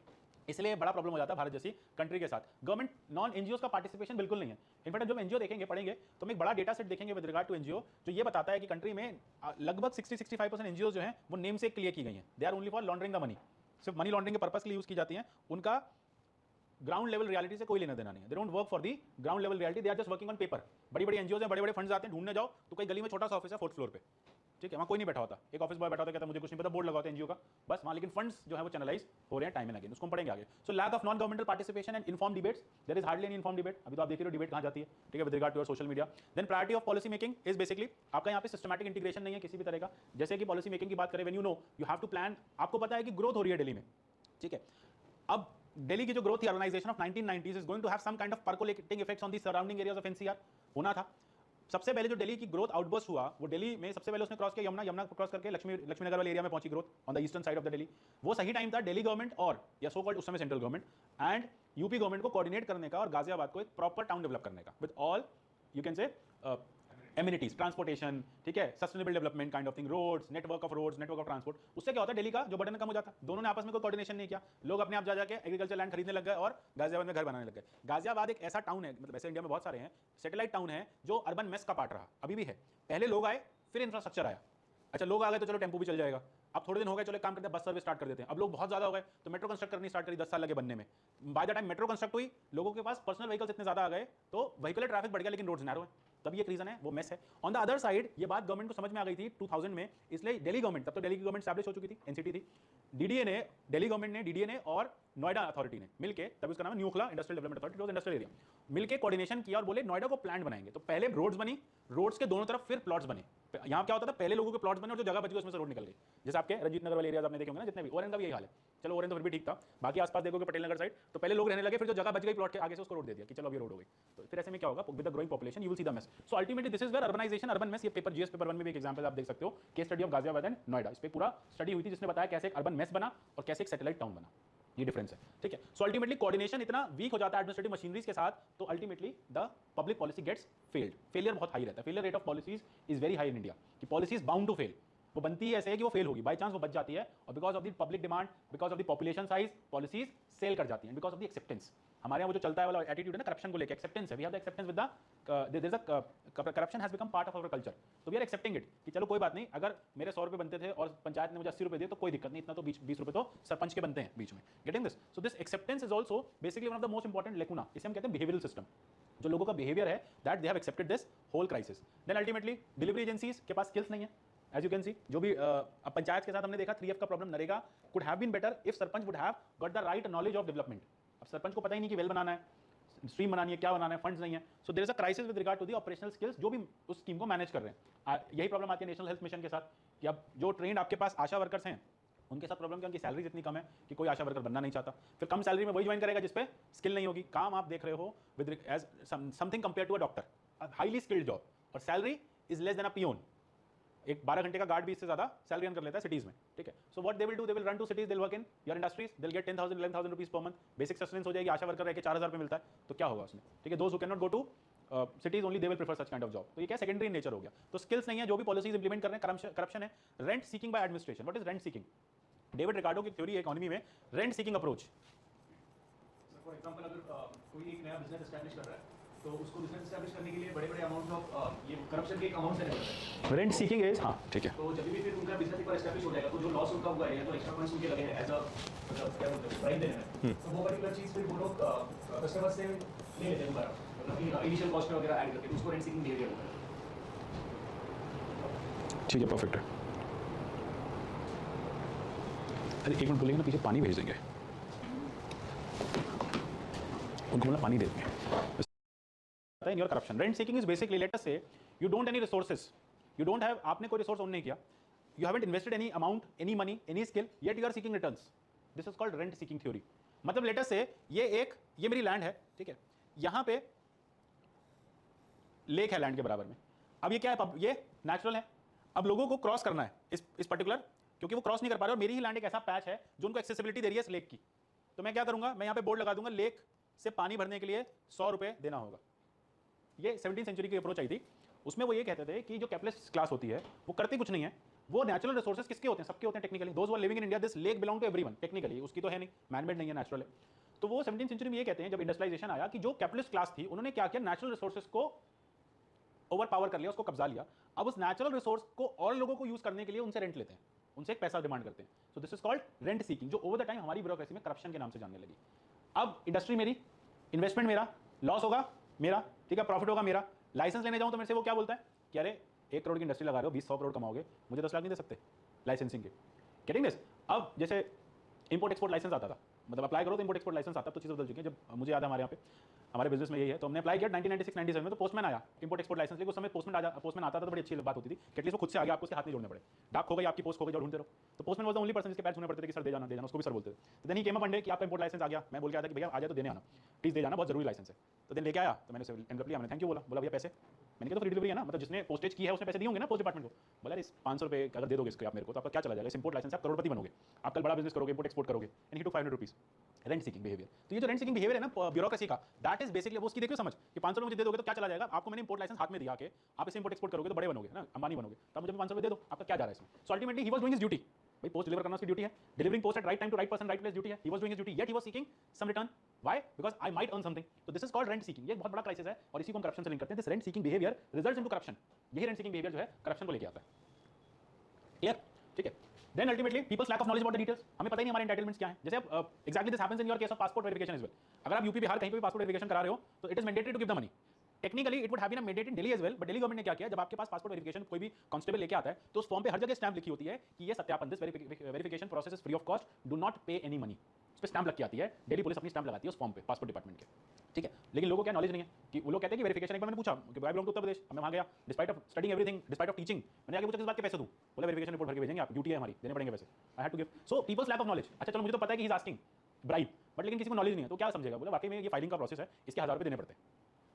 इसलिए बड़ा प्रॉब्लम हो जाता है भारत जैसी कंट्री के साथ। गवर्नमेंट नॉन एनजीओ का पार्टिसिपेशन बिल्कुल नहीं है। इनफैक्ट जब एनजीओ देखेंगे पढ़ेंगे तो हम एक बड़ा डेटा सेट देखेंगे विद रिगार्ड टू एनजीओ, जो ये बताता है कि कंट्री में लगभग 60-65% एनजीओ जो हैं वो नेम से क्लियर की गई हैं। They are only for laundering the money, सिर्फ मनी लॉन्ड्रिंग के पर्पस के लिए यूज की जाती हैं। उनका ग्राउंड लेवल रियलिटी से कोई लेना देना नहीं है। They don't work for the ground level reality, they are just working on paper. बड़ी बड़ी एनजीओ हैं, बड़े बड़े फंड्स आते हैं, ढूंढने जाओ तो कई गली में छोटा सा ऑफिस है 4th फ्लोर पे, ठीक है, वहाँ कोई नहीं बैठा होता, एक ऑफिस बॉय बैठा होता, कहता मुझे कुछ नहीं पता, बोर्ड लगा होता है एनजीओ का बस वहाँ, लेकिन फंड्स जो है वो चैनलाइज हो रहे हैं टाइम एंड अगेन, उसको हम पढ़ेंगे आगे। So lack of non governmental participation and inform debates, there is hardly any inform debate, अभी तो आप देख रहे हो डिबेट कहाँ जाती है, ठीक है, with regard to your social media. Then priority of policy making is basically आपका यहाँ पे सिस्टमैटिक इंटीग्रेशन नहीं है किसी भी तरह का, जैसे कि पॉलिसी मेकिंग की बात करें, when you know you have to plan, आपको पता है कि ग्रोथ हो रही है दिल्ली में, ठीक है, अब दिल्ली की जो ग्रोथ थी urbanisation of 1990s is going to have some kind of percolating effects on the surrounding areas of NCR, होना था। सबसे पहले जो दिल्ली की ग्रोथ आउटबर्स्ट हुआ वो दिल्ली में सबसे पहले उसने क्रॉस किया यमुना क्रॉस करके लक्ष्मी नगर वाले एरिया में पहुंची growth on the eastern side of the Delhi. वो सही टाइम था दिल्ली गवर्नमेंट और या सो कॉल्ड उस समय central government and UP government को कोऑर्डिनेट करने का और गाजियाबाद को एक प्रॉपर टाउन डेवलप करने का with all you can say amenities, transportation, ठीक है, sustainable development kind of thing, roads, network of transport. उससे क्या होता है दिल्ली का जो बर्डन कम हो जाता, दोनों ने आपस में कोई कोऑर्डिनेशन नहीं किया, लोग अपने आप जा जाके एग्रीकल्चर लैंड खरीदने लग गए और गाजियाबाद में घर बनाने लग गए। गाजियाबाद एक ऐसा टाउन है, मतलब ऐसे इंडिया में बहुत सारे हैं, सैटेलाइट टाउन है जो अर्बन मेस का पार्ट रहा, अभी भी है। पहले लोग आए फिर इंफ्रास्ट्रक्चर आया, अच्छा लोग आ गए तो चलो टेम्पो भी चल जाएगा, अब थोड़े दिन हो गए चलो काम करते हैं बस सर्विस स्टार्ट कर देते हैं, अब लोग बहुत ज्यादा हो गए तो मेट्रो कंस्ट्रक्ट करनी स्टार्ट करी, 10 साल लगे बनने में। By the time metro construct हुई लोगों के पास पर्सनल व्हीकल्स इतने ज्यादा आ गए तो व्हीकल ट्रैफिक बढ़ गया लेकिन रोड्स नैरो है, तब ये एक रीजन है, वो मेस है। ऑन द अदर साइड ये बात गवर्नमेंट को समझ में आ गई थी 2000 में, इसलिए दिल्ली गवर्नमेंट, तब तो दिल्ली की गवर्नमेंट एस्टैब्लिश हो चुकी थी, एनसीटी थी, डीडीए ने, दिल्ली गवर्नमेंट ने, डीडीए ने और नोएडा अथॉरिटी ने मिलके, तब उसका नाम है न्यूखला इंडस्ट्रियल डेवलपमेंट अथॉरिटी, वो इंडस्ट्रियल एरिया, मिलके कोऑर्डिनेशन किया और बोले नोएडा को प्लान बनाएंगे। तो पहले रोड्स बनी, रोड्स के दोनों तरफ फिर प्लॉट्स बने। यहाँ क्या होता था, पहले लोगों के प्लॉट्स बने और जो जगह बच गई उसमें से रोड निकल गई, जैसे आपके रंजीत नगर वाले एरियाज आपने देखे होंगे ना जितने भी, ओरेन का भी यही हाल है, चलो ओरेन तो फिर भी ठीक था, बाकी आसपास देखोगे पटेल नगर साइड, तो पहले लोग रहने लगे, फिर जो जगह बच गई प्लॉट के आगे से उसको रोड दे दिया कि चलो अब ये रोड हो गई, तो फिर ऐसे में क्या होगा, with the growing population you will see the mess. So ultimately this is where urbanization, urban mess, ये पेपर जीएस पेपर 1 में भी एक एग्जांपल आप देख सकते हो, case study of Ghaziabad and Noida, इस पे पूरा स्टडी हुई थी जिसने बताया कैसे एक अर्बन मेस बना और कैसे एक सैटेलाइट टाउन बना, ये डिफरेंस है, ठीक है। सो अल्टीमेटली कोऑर्डिनेशन इतना वीक हो जाता है एडमिनिस्ट्रेटिव मशीनरीज के साथ, तो ultimately the public policy gets failed, failure बहुत हाई रहता है, failure rate of policies is very high in India, कि policy is bound to fail, वो बनती है ऐसे है कि वो फेल होगी, बाई चांस वो बच जाती है, और because of the public demand, because of the population size, policies sell कर जाती हैं, बिकॉज ऑफ द एक्सेप्टेंस। हमारे यहाँ वो जो चलता है वाला एटीट्यूड है ना करप्शन को लेकर, एक्सेप्टेंस है, we have the acceptance with the there is a corruption has become part of our culture, तो वी आर एक्सेप्टिंग इट कि चलो कोई बात नहीं, अगर मेरे 100 रुपये बनते थे और पंचायत ने मुझे 80 रुपये दिए तो कोई दिक्कत नहीं, इतना तो 20 रुपये तो सरपंच के बनते हैं बीच में, getting this. So this acceptance is also basically one of the most important lacuna, इसे हम कहते हैं बिहेवियरल सिस्टम, जो लोगों का बिहेवियर है that they have accepted this whole crisis. Then ultimately delivery agencies के पास स्किल्स नहीं है, एज यू कैन सी, जो भी अब पंचायत के साथ हमने देखा 3F का problem, NREGA could have been better if sarpanch would have got the right knowledge of development. अब सरपंच को पता ही नहीं कि वेल बनाना है, स्ट्रीम बनानी है, क्या बनाना है, फंड्स नहीं है, so there is a crisis with regard to the operational skills जो भी उस स्कीम को मैनेज कर रहे हैं। यही प्रॉब्लम आती है नेशनल हेल्थ मिशन के साथ कि अब जो ट्रेंड आपके पास आशा वर्कर्स हैं उनके साथ प्रॉब्लम क्या, उनकी सैलरी इतनी कम है कि कोई आशा वर्कर बनना नहीं चाहता, फिर कम सैलरी में वही ज्वाइन करेगा जिस पे स्किल नहीं होगी, काम आप देख रहे हो with age something compare to a doctor, highly skilled job, और salary is less than a peon, एक 12 घंटे का गार्ड भी इससे ज्यादा सैलरी अर्न कर लेता है सिटीज में, ठीक है। So what they will do, they will run to cities, they will work in your industries, they will get 10,000 11,000 rupees per month, basic sustenance हो जाएगी, आशा वर्कर रह के 4,000 रुपये मिलता है, तो क्या होगा उसमें, ठीक है। Those who can not go to cities only they will prefer such kind of job, तो ये क्या सेकेंडरी नेचर हो गया, तो स्किल्स नहीं है, जो भी पॉलिसीज इंप्लीमेंट कर रहे हैं, करप्शन है, rent seeking by administration. What is rent seeking, David Ricardo की थ्योरी है इकोनॉमी में, rent seeking approach. For example अगर कोई एक नया बिजनेस एस्टैब्लिश कर रहा है तो उसको बिजनेस एस्टैब्लिश करने के लिए बड़े-बड़े अमाउंट ऑफ ये करप्शन के एक अमाउंट से नहीं, रेंट सीकिंग इज, हाँ ठीक है, तो जब भी फिर उनका बिजनेस एक बार एस्टैब्लिश हो जाएगा तो जो लॉस उनका हुआ है या तो एक्स्ट्रा फंड्स उनके लगे हैं एज अ मतलब क्या बोलते हैं प्राइस देने में, तो वो पर्टिकुलर चीज फिर वो लोग कस्टमर से ले लेते हैं दोबारा, मतलब इनिशियल कॉस्ट वगैरह ऐड करके, तो उसको रेंट सीकिंग बिहेवियर होता है। ठीक है, परफेक्ट है। अरे एक मिनट बोलेंगे ना, पीछे पानी भेज देंगे उनको, मतलब पानी दे देंगे। In your corruption, rent seeking is basically, let us say you don't any resources, you don't have, आपने कोई रिसोर्स ओन नहीं किया, you haven't invested any amount, any money, any skill, yet you are seeking returns. This is called rent seeking theory. मतलब let us say ये मेरी land है, ठीक है, यहाँ पे लेक है लैंड के बराबर में, अब ये क्या है, ये नेचुरल है, अब लोगों को क्रॉस करना है इस पर्टिकुलर, क्योंकि वो क्रॉस नहीं कर पा रहे और मेरी ही लैंड एक ऐसा पैच है जो उनको एक्सेसिबिलिटी दे रही है इस लेक की, तो मैं क्या करूंगा, मैं यहाँ पे बोर्ड लगा दूंगा, लेक से पानी भरने के लिए 100 रुपये देना होगा। ये 17वीं सेंचुरी की अप्रोच आई थी, उसमें वो ये कहते थे कि जो कैपिटलिस्ट क्लास होती है वो करती कुछ नहीं है, वो नेचुरल रिसोर्सेज किसके होते हैं, सबके होते हैं technically, those who are living in India, this lake belong to everyone technically, उसकी तो है नहीं, मैनमेड नहीं है, नेचुरल है। तो वो 17वीं सेंचुरी में ये कहते हैं जब इंडस्ट्रियलाइजेशन आया कि जो कैपिटलिस्ट क्लास थी उन्होंने क्या किया, नेचुरल रिसोर्सेज को ओवर पावर कर लिया, उसको कब्जा लिया, अब उस नेचुरल रिसोर्स को और लोगों को यूज करने के लिए उनसे रेंट लेते हैं, उनसे एक पैसा डिमांड करते हैं। सो this is called rent seeking, जो ओवर द टाइम हमारी ब्यूरोक्रेसी में करप्शन के नाम से जानने लगी। अब इंडस्ट्री मेरी, इन्वेस्टमेंट मेरा, लॉस होगा मेरा, ठीक है, प्रॉफिट होगा मेरा, लाइसेंस लेने जाऊं तो मेरे से वो क्या बोलता है कि अरे 1 करोड़ की इंडस्ट्री लगा रहे हो, 20-100 करोड़ कमाओगे, मुझे 10 लाख नहीं दे सकते लाइसेंसिंग के? Getting this? अब जैसे इंपोर्ट एक्सपोर्ट लाइसेंस आता था, मतलब अप्लाई करो तो इंपोर्ट एक्सपोर्ट लाइसेंस आता, तो चीज़ें बदल चुकी हैं। जब मुझे याद है हमारे यहाँ पे हमारे बिजनेस में यही है, तो हमने अप्लाई किया 1996-97 में, तो पोस्टमैन आया इंपोर्ट एक्सपोर्ट लाइसेंस लेके। उस समय पोस्टमैन आता था तो बड़ी अच्छी बात होती थी कि एटलीस्ट वो खुद से आगे आपको उसके हाथ नहीं जोड़ने पड़े। डाक खो गई आपकी, पोस्ट खो गई, जो ढूंढते रहो। तो postman was the only person जिसके पैर छूने पड़ते थे कि सर दे जाना, उसको भी सर बोलते थे। तो then he came up one day कि आपका इंपोर्ट लाइसेंस आ गया। मैं बोल के आया था कि भैया आ जाए तो देने आना, प्लीज दे जाना, बहुत जरूरी लाइसेंस है। तो देन लेके आया, तो मैंने एनवेलप लिया, मैंने थैंक यू बोला भैया पैसे। मैंने कहा तो फ्री डिलीवरी है ना, मतलब जिसने पोस्टेज की है उसने पैसे दिए होंगे ना पोस्ट डिपार्टमेंट को। बोला इस 500 रुपये अगर दे दोगे इसके आप मेरे को, तो आपका क्या चला जाएगा? इस इंपोर्ट लाइसेंस आप करोड़पति बनोगे, आप कल बड़ा बिजनेस करोगे, इंपोर्ट एक्सपोर्ट करोगे। And he to 500 rupees. Rent seeking behaviour. तो ये जो रेंट सीकिंग बिहेवियर है ना ब्यूरोक्रेसी का, दैट इज बेसिकली वो उसकी देखिए समझ कि 500 रुपये मुझे दे दोगे तो क्या चला जाएगा? आपको मैंने इंपोर्ट लाइसेंस हाथ में दिया के आप इसे इंपोर्ट एक्सपोर्ट करोगे तो बड़े बनोगे ना, अंबानी बनोगे, तो मुझे 500 रुपये दे दो, आपका क्या जा रहा है इसमें? So ultimately he was doing his duty. भाई पोस्ट डिलीवर करना उसकी ड्यूटी है, delivering post at right time to right person right place duty है। He was doing his duty, yet he was seeking some return. Why? Because I might earn something. तो this is called rent seeking. ये बहुत बड़ा crisis है और इसी को हम करप्शन से लिंक करते हैं। This rent seeking behaviour results into corruption. यही रेंट सीकिंग बिहेवियर जो है करप्शन को लेके आता है। क्लियर? ठीक है। Then ultimately people's lack of knowledge about the details. हमें पता ही नहीं हमारे एंटाइटलमेंट्स क्या हैं। जैसे अब exactly this happens in your case of passport verification as well. अगर आप यूपी बिहार कहीं पे भी पासपोर्ट वेरिफिकेशन करा रहे हो तो it is mandatory to give the money. Technically it would have been mandatory in Delhi as well, but Delhi government ने क्या किया, जब आपके पास पासपोर्ट वेरिफिकेशन कोई भी कांस्टेबल लेके आता है तो उस फॉर्म पे हर जगह स्टैंप लिखी होती है कि ये सत्यापन, this verification process is free of cost, do not पे एनी मनी। उस पर स्टैंप लग के आती है, दिल्ली पुलिस अपनी स्टैंप लगाती है उस फॉर्म पे पासपोर्ट डिपार्टमेंट के। ठीक है, लेकिन लोगों को क्या नॉलेज नहीं है कि वो लोग कहते हैं कि वेरिफिकेशन। एक बार मैंने पूछा कि I belong to Uttar Pradesh, मैं वहाँ गया, despite of studying everything, despite of teaching, मैंने आगे पूछा किस बात के पैसे दूँ? बोला वेरिफिकेशन रिपोर्ट भर के भेजेंगे आप, ड्यूटी है हमारी, देने पड़ेंगे पैसे। I had to give. So people's lack of knowledge. अच्छा चलो मुझे तो पता है कि he is asking bribe, but लेकिन किसी को नॉलेज नहीं है तो क्या समझेगा? बोला वाकई में ये फाइलिंग का प्रोसेस है, इसके 1000 रुपये देने पड़ते हैं।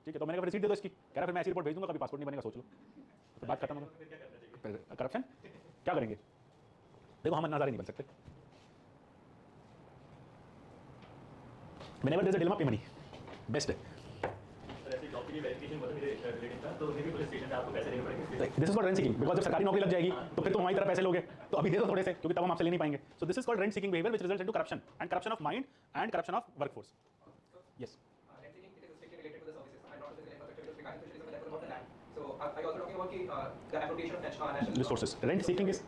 ठीक है, तो मैंने कहा रिसीट दे दो इसकी। कह रहा फिर मैं ऐसी रिपोर्ट भेज दूंगा, कभी पासपोर्ट नहीं बनेगा, सोच लो। तो बात खत्म हो गई। करप्शन क्या करेंगे? देखो हम अन्नादारी नहीं बन सकते। Whenever there's a dilemma, pay money. Best है। This is called rent seeking, because जब सरकारी नौकरी लग जाएगी तो फिर तो हमारी तरह पैसे लोगे, तो अभी दे दो थोड़े से, क्योंकि तब हम आपसे ले नहीं पाएंगे। So this is called rent seeking behavior, which results into corruption and corruption of mind and corruption of workforce. Yes. Rent seeking it is strictly related to the services and not to the infrastructure regarding socialism and therefore about the land. So are you also talking about the appropriation of national resources? Rent seeking is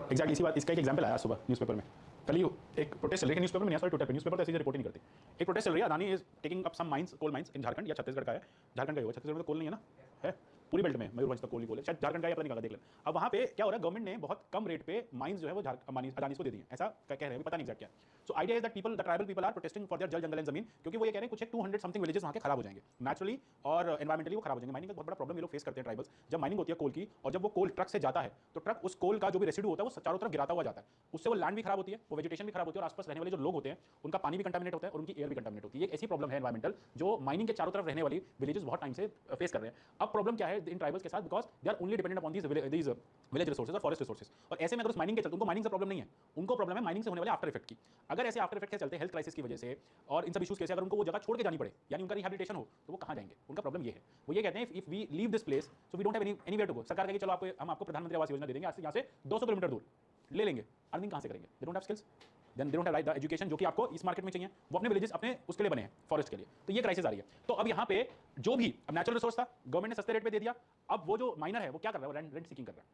exactly इसी बात, इसका एक example आया सुबह newspaper में। कल एक protest चल रही है न्यूज़पेपर में, नहीं सॉरी ट्विटर पे, न्यूज़पेपर तो ऐसी रिपोर्ट नहीं करती। एक प्रोटेस्ट चल रही है, Adani is taking up some mines, coal mines in Jharkhand या छत्तीसगढ़ का है, झारखंड का ही होगा, छत्तीसगढ़ में तो कोल नहीं है ना, है पूरी बेल्ट में, मयूरभंज तक कोल ही कोल है, शायद झारखंड का या पता नहीं कहा, देख लें। अब वहाँ पे क्या हो रहा है, गवर्नमेंट ने बहुत कम रेट पे माइंस जो है वो अदानी को दे दी है, ऐसा कह रहे हैं, पता नहीं एग्जैक्ट क्या। So idea is that people, the tribal people are protesting for their जल जंगल एंड जमीन, क्योंकि वो ये कह रहे हैं कुछ 200 समथिंग विलेजेस वहाँ के खराब हो जाएंगे नेचुरली और एनवायरमेंटली वो खराब हो जाएंगे। माइनिंग का बहुत बड़ा प्रॉब्लम ये लोग फेस करते हैं ट्राइबल्स। जब माइनिंग होती है कोल की और जब वो कोल ट्रक से जाता है तो ट्रक उस कोल का जो भी रेसिड्यू होता है वो चारों तरफ गिराता हुआ जाता है, उससे वो लैंड भी खराब होती है, वो वेजिटेशन भी खराब होती है और आसपास रहने वाले जो लोग होते हैं उनका पानी भी कंटामिनेट होता है और उनकी एयर भी कंटामिनेट होती है। ये ऐसी प्रॉब्लम है एनवायरमेंटल जो माइनिंग के चारों तरफ रहने वाली विलेजेस बहुत टाइम से फेस कर रहे हैं। अब प्रॉब्लम क्या है इन ट्राइबल्स के साथ, because they are only dependent upon these village resources और फॉरेस्ट रिसोर्सेज, और ऐसे में अगर उस माइनिंग के चलते, उनको माइनिंग से प्रॉब्लम नहीं है, उनको प्रॉब्लम है माइनिंग से होने वाले आफ्टर इफेक्ट की। अगर ऐसे आफ्टर इफेक्ट के चलते हेल्थ क्राइसिस की वजह से और इन सब इशूज के, अगर उनको वो जगह छोड़ के जानी पड़े यानी उनका रिहैबिलिटेशन हो तो वो कहाँ जाएंगे? उनका प्रॉब्लम ये है, वो ये कहते हैं if we leave this place so we don't have anywhere to go. सरकार कहेगी चलो आपको, हम आपको प्रधानमंत्री आवास योजना दे देंगे, यहाँ से 200 किलोमीटर दूर ले लेंगे, अर्निंग कहाँ से करेंगे? They don't have skills, then they don't have right the education जो कि आपको इस मार्केट में चाहिए, वो अपने विलेजेस अपने उसके लिए बने हैं फॉरेस्ट के लिए। तो ये क्राइसिस आ रही है। तो अब यहाँ पे जो भी अब नेचुरल रिसोर्स था गवर्नमेंट ने सस्ते रेट पे दे दिया, अब वो जो माइनर है वो क्या कर रहा है? वो रेंट सीकिंग कर रहा है।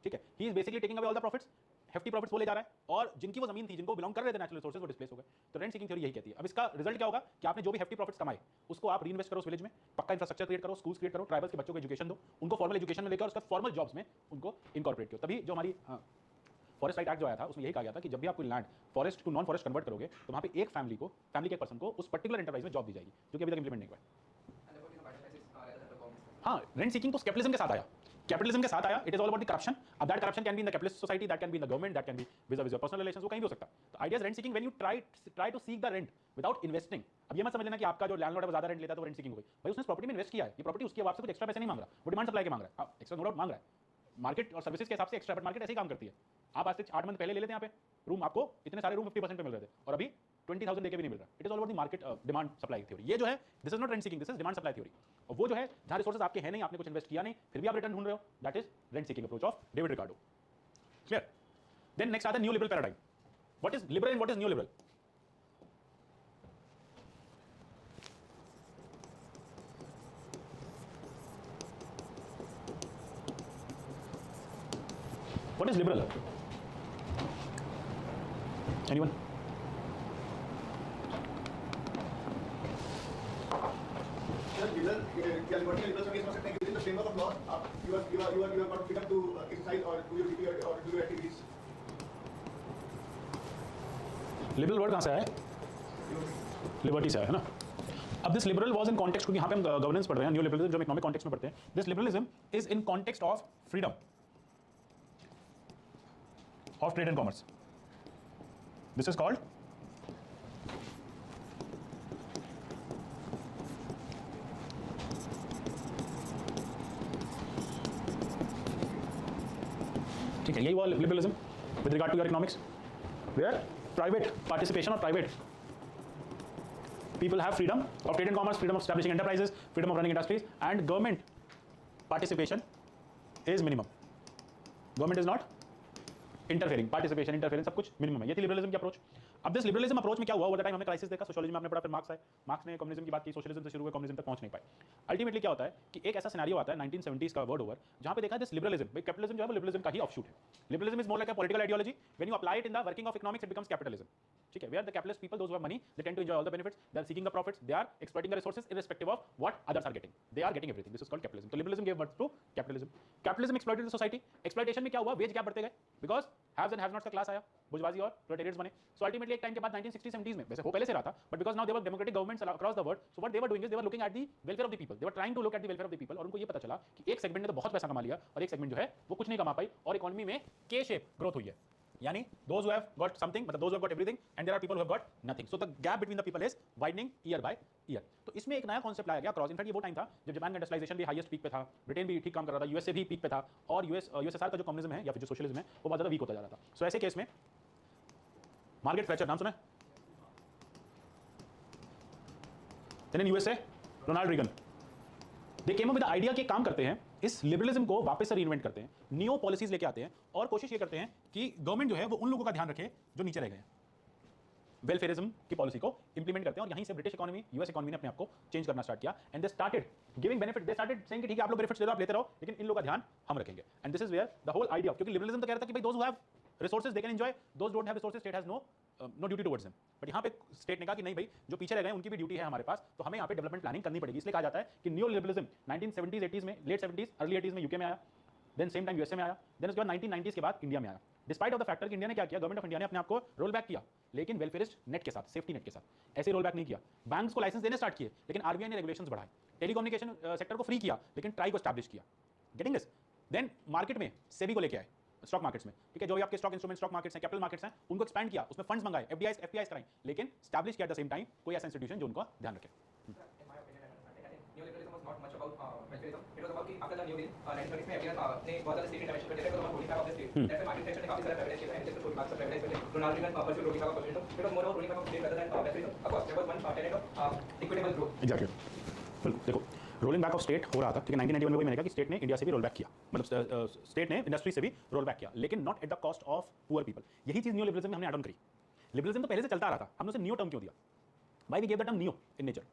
ठीक है, he is basically taking away all the profits, hefty profits वो ले जा रहा है, और जिनकी वो जमीन थी, जिनको बिलोंग कर रहे थे नेचुरल रिसोर्सेज, वो डिस्प्लेस हो गए। तो रेंट सीकिंग थ्योरी यही कहती है। अब इसका रिजल्ट क्या होगा कि आपने जो भी हेफ्टी प्रॉफिट्स कमाए उसको आप रीइन्वेस्ट करो उस विलेज में, पक्का इंफ्रास्ट्रक्चर क्रिएट करो, स्कूल्स क्रिएट करो, ट्राइबल्स के बच्चों को एजुकेशन दो, उनको फॉर्मल एजुकेशन में लेकर और उसका फॉर्मल जॉब्स में उनको इनकॉर्पोरेट करो। तभी जो हमारी फॉरेस्ट राइट एक्ट जो आया था उसमें यही कहा गया था कि जब भी आप कोई land forest to non forest convert करोगे तो वहाँ पे एक फैमिली के एक पर्सन को उस पर्टिकुलर एंटरप्राइज में जॉब दी जाएगी, जो कि अभी तक इंप्लीमेंट नहीं हुआ है। हाँ, रेंट सीकिंग तो कैपिटलिज्म के साथ आया, कैपिटलिज्म के साथ आया। It is all about the corruption. अब that corruption can be in the capitalist society, that can be in the government, that can be with personal relations, वो कहीं भी हो सकता है। तो idea is rent seeking when you try to seek the rent without investing. अब ये मत समझ लेना कि आपका जो लैंडलॉर्ड है वो ज्यादा रेंट लेता है तो रेंट सीकिंग हो गई। भाई उसने प्रॉपर्टी में इन्वेस्ट किया है, ये प्रॉपर्टी उसकी, आपसे कुछ एक्स्ट्रा पैसे नहीं मांग रहा, वो डिमांड सप्लाई के मांग रहा है, एक्स्ट्रा नो डाउट मांग रहा है। मार्केट और सर्विसेज के हिसाब से एक्स्ट्रा, बट मार्केट ऐसे ही काम करती है। आप आज से 8 मंथ पहले ले लेते हैं यहाँ पे रूम, आपको इतने सारे रूम 50% पे मिल रहे थे और अभी 20,000 देके भी नहीं मिल रहा। It is all about the market demand supply theory. ये जो है this is not rent seeking, this is demand supply theory. और वो जो है जहाँ रिसोर्सेज आपके हैं नहीं, आपने कुछ इन्वेस्ट किया नहीं, फिर भी आप रिटर्न ढूंढ रहे हो, that is rent seeking approach of David Ricardo. Clear? Then next आता है new liberal paradigm. What is liberal and what is new liberal? What is liberal? Anyone? Liberal क्या लिबर्टी या लिबरल समझ सकते हैं कि within the framework of law you are got freedom to exercise or do your duty or do your activities. Liberal word कहाँ से आया है? लिबर्टी से आया है ना. अब this liberal was in context, क्योंकि यहाँ पे हम गवर्नेंस पढ़ रहे हैं, न्यू लिबरलिज्म जो इकोनॉमिक कॉन्टेक्स्ट में पढ़ते हैं. This liberalism is in context of freedom of trade and commerce. This is called ठीक है, यही हुआ liberalism with regard to your economics, where private participation और private people have freedom of trade and commerce, freedom of establishing enterprises, freedom of running industries, and government participation is minimum. Government is not interfering, participation, interference, सब कुछ minimum है. ये थी liberalism की approach. अब this liberalism approach में क्या हुआ, ओवर द टाइम हमने क्राइसिस देखा, सोशलिज्म में आपने पढ़ा, फिर मार्क्स आए, मार्क्स ने कम्युनिज्म की बात की, सोशलिज्म से शुरू हुए कम्युनिज्म तक पहुंच नहीं पाए. अल्टीमेटली क्या होता है कि एक ऐसा सिनेरियो आता है 1970s का वर्ड ओवर, जहां पे देखा दिस लिबरलिज्म, भाई कैपिटलिज्म जो है वो लिबरलिज्म का ही ऑफशूट है. Liberalism is more like a political ideology, when you apply it in the working of economics it becomes capitalism. ठीक है, where the capitalist people, those who have money, they tend to enjoy all the benefits, they are seeking the profits, they are exploiting the resources irrespective of what others are getting, they are getting everything. This is called capitalism. So liberalism gave birth to capitalism. Capitalism exploited the society. Exploitation में क्या हुआ, veg gap बढ़ते गए, because haves and have nots का class आया, bourgeoisie और प्रोलेटारिएट्स बने. So ultimately एक टाइम के बाद 1960s 70s में, वैसे वो पहले से रहा था, but because now there were democratic governments across the world, so what they were doing is they were looking at the welfare of the people. They were trying to look at the welfare of the people, और उनको ये पता चला कि एक segment ने तो बहुत पैसा कमा लिया और एक सेगमेंट जो है वो कुछ नहीं कमा पाई, और इकोनॉमी में के शेप ग्रोथ हुई है. यानी those who have got something, मतलब those who have got everything, and there are people who have got nothing. So the gap between the people is widening year by year. तो इसमें एक नया concept लाया गया क्रॉस. इनफैक्ट ये वो time था जब जापान का इंडस्ट्रियलाइजेशन भी हाईएस्ट पीक पे था, ब्रिटेन भी ठीक काम कर रहा था, यूएसए भी पीक पे था, और यूएसएसआर का जो कम्युनिज्म है या फिर जो सोशलिज्म है वो बहुत ज़्यादा वीक होता जा रहा था. सो ऐसे केस में मार्गरेट थैचर, नाम सुना है? Then in USA Ronald Reagan, they came up with the idea कि काम करते हैं, इस लिबरलिज्म को वापस से रीइन्वेंट करते हैं, न्यू पॉलिसीज लेके आते हैं और कोशिश ये करते हैं कि गवर्नमेंट जो है वो उन लोगों का ध्यान रखे जो नीचे रह गए हैं. वेलफेयरिज्म की पॉलिसी को इंप्लीमेंट करते हैं, और यहीं से ब्रिटिश इकोनॉमी, यूएस इकोनॉमी ने अपने आप को चेंज करना स्टार्ट किया. And they started giving benefit, they started saying कि ठीक है आप लोग बेनिफिट्स ले लो, आप लेते रहो, लेकिन इन लोगों का ध्यान हम रखेंगे. And this is where the whole idea, क्योंकि लिबरलिज्म तो कह रहा था कि भाई those who have resources they can enjoy, those don't have resources state has no duty towards them. But यहाँ पे स्टेट ने कहा कि नहीं भाई, जो पीछे रह गए उनकी भी ड्यूटी है हमारे पास, तो हमें यहाँ पे डेवलपमेंट प्लानिंग करनी पड़ेगी. इसलिए कहा जाता है कि न्यू लिबरलिज्म 1970s 80s में, लेट 70s अर्ली 80s में यूके में आया, देन सेम टाइम यूएसए में आया, देन उसके बाद 1990s के बाद इंडिया में आया. डिस्पाइट ऑफ द फैक्टर कि इंडिया ने क्या किया, गवर्नमेंट ऑफ इंडिया ने अपने आप को रोल बैक किया, लेकिन वेलफेयरिस्ट नेट के साथ, सेफ्टी नेट के साथ ऐसे रोल बैक नहीं किया. बैंक्स को लाइसेंस देने स्टार्ट किए, लेकिन आरबीआई ने रेगुलेशंस बढ़ाए. टेलीकम्युनिकेशन सेक्टर को फ्री किया, लेकिन ट्राई को एस्टैब्लिश किया. Getting this? देन मार्केट में सेबी को लेके आए, स्टॉक मार्केट्स में, ठीक है, जो भी आपके स्टॉक इंस्ट्रूमेंट, स्टॉक मार्केट्स हैं, कैपिटल मार्केट्स हैं, उनको एक्सपैंड किया, उसमें फंड्स मंगाए, एफडीआईज कराए, लेकिन एस्टैब्लिश किया एट द सेम टाइम कोई ऐसा इंस्टीट्यूशन जो उनका ध्यान रखे. Neoliberalism was not much about welfareism. It was about कि after the New Deal, 1930s में FDR ने बहुत ज़्यादा state intervention कर दिया था, तो वहाँ of the state. That's why market sector ने काफी सारा privatize किया है, जैसे छोटी मार्क्स privatize करते हैं. Ronald Reagan pursued rolling back of communism. It was more about rolling back of state rather than welfareism. Of course, there was one tenet of equitable growth. Exactly, बिल्कुल. देखो, rolling back of state हो रहा था, ठीक है. 1991 में वही मैंने कहा कि स्टेट ने इंडिया से भी रोल बैक किया, मतलब स्टेट ने इंडस्ट्री से भी रोल बैक किया, लेकिन not at the cost of poor people. यही चीज़ न्यू लिबरलिज्म में हमने ऐड ऑन करी. लिबरलिज्म तो पहले से चलता आ रहा था, हमने उसे न्यू टर्म क्यों दिया? Why we gave the term neo in nature?